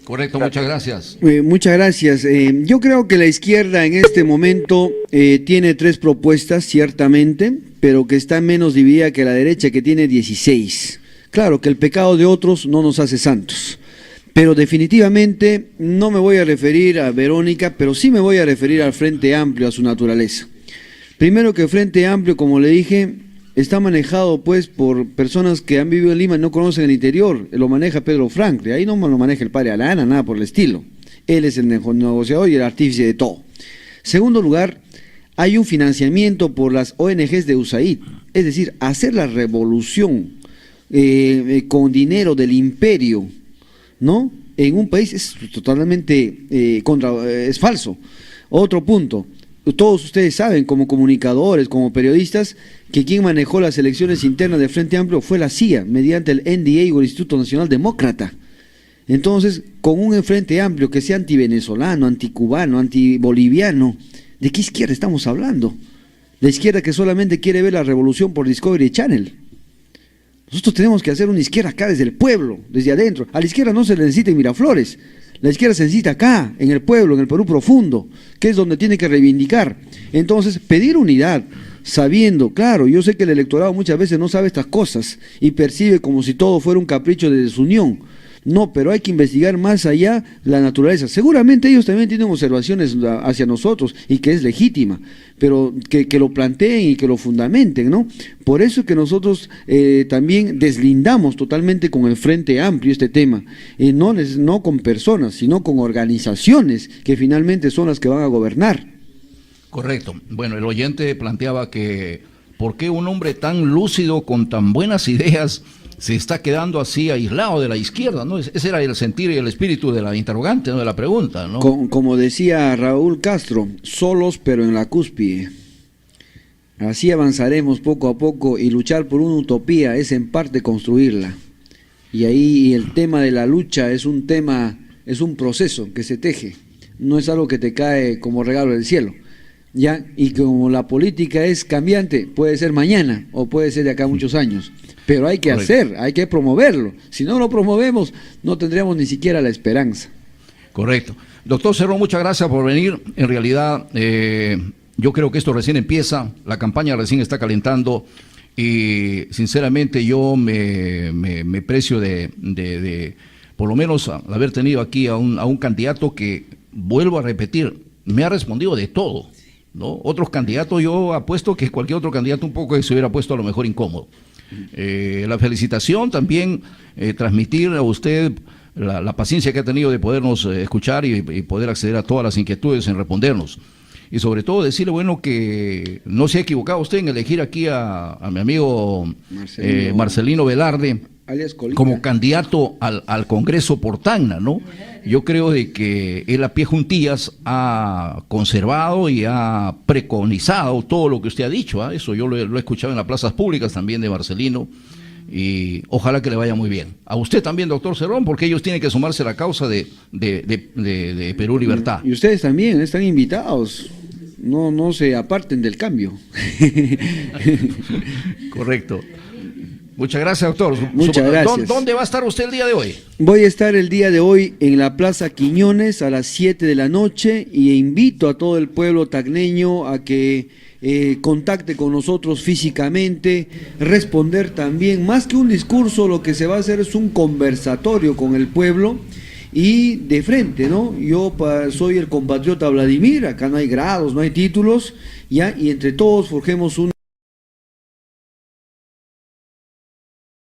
Correcto, muchas gracias. Muchas gracias. Yo creo que la izquierda en este momento tiene tres propuestas, ciertamente. pero que está menos dividida que la derecha, que tiene 16. Claro que el pecado de otros no nos hace santos, pero definitivamente no me voy a referir a Verónica, pero sí me voy a referir al Frente Amplio, a su naturaleza. Primero, que el Frente Amplio, como le dije, está manejado pues por personas que han vivido en Lima y no conocen el interior. Lo maneja Pedro Franklin, ahí no lo maneja el padre Alana, nada por el estilo. Él es el negociador y el artífice de todo. Segundo lugar, hay un financiamiento por las ONGs de USAID, es decir, hacer la revolución con dinero del imperio, ¿no? En un país es totalmente es falso. Otro punto, todos ustedes saben, como comunicadores, como periodistas, que quien manejó las elecciones internas del Frente Amplio fue la CIA, mediante el NDA o el Instituto Nacional Demócrata. Entonces, con un Frente Amplio que sea antivenezolano, anticubano, antiboliviano, ¿de qué izquierda estamos hablando? La izquierda que solamente quiere ver la revolución por Discovery Channel. Nosotros tenemos que hacer una izquierda acá desde el pueblo, desde adentro. A la izquierda no se le necesita en Miraflores, la izquierda se necesita acá, en el pueblo, en el Perú profundo, que es donde tiene que reivindicar. Entonces, pedir unidad, sabiendo, claro, yo sé que el electorado muchas veces no sabe estas cosas y percibe como si todo fuera un capricho de desunión. No, pero hay que investigar más allá la naturaleza. Seguramente ellos también tienen observaciones hacia nosotros y que es legítima, pero que lo planteen y que lo fundamenten, ¿no? Por eso es que nosotros también deslindamos totalmente con el Frente Amplio este tema, no con personas, sino con organizaciones que finalmente son las que van a gobernar. Correcto. Bueno, el oyente planteaba que ¿por qué un hombre tan lúcido, con tan buenas ideas, se está quedando así aislado de la izquierda, ¿no? Ese era el sentir y el espíritu de la interrogante, ¿no? De la pregunta, ¿no? Como decía Raúl Castro, solos pero en la cúspide. Así avanzaremos poco a poco, y luchar por una utopía es en parte construirla. Y ahí el tema de la lucha es un proceso que se teje, no es algo que te cae como regalo del cielo. ¿Ya? Y como la política es cambiante, puede ser mañana o puede ser de acá a muchos años, pero hay que hacer, hay que promoverlo. Si no lo promovemos, no tendríamos ni siquiera la esperanza. Correcto. Doctor Cerrón, muchas gracias por venir. En realidad, yo creo que esto recién empieza, la campaña recién está calentando, y sinceramente yo me precio de por lo menos haber tenido aquí a un candidato que, vuelvo a repetir, me ha respondido de todo, ¿no? Otros candidatos, yo apuesto que cualquier otro candidato un poco se hubiera puesto a lo mejor incómodo. La felicitación también, transmitir a usted la paciencia que ha tenido de podernos escuchar y poder acceder a todas las inquietudes en respondernos. Y sobre todo decirle, bueno, que no se ha equivocado usted en elegir aquí a mi amigo Marcelino Velarde como candidato al Congreso por Tacna, ¿no? Yo creo de que él a pie juntillas ha conservado y ha preconizado todo lo que usted ha dicho, ¿eh? Eso yo lo he escuchado en las plazas públicas también de Marcelino, y ojalá que le vaya muy bien. A usted también, doctor Cerrón, porque ellos tienen que sumarse a la causa de Perú Libertad. Y ustedes también están invitados, no se aparten del cambio. Correcto. Muchas gracias, doctor. Muchas gracias. ¿Dónde va a estar usted el día de hoy? Voy a estar el día de hoy en la Plaza Quiñones a las 7 de la noche, y invito a todo el pueblo tacneño a que contacte con nosotros físicamente, responder también. Más que un discurso, lo que se va a hacer es un conversatorio con el pueblo y de frente, ¿no? Yo soy el compatriota Vladimir, acá no hay grados, no hay títulos, ¿ya? Y entre todos forjemos un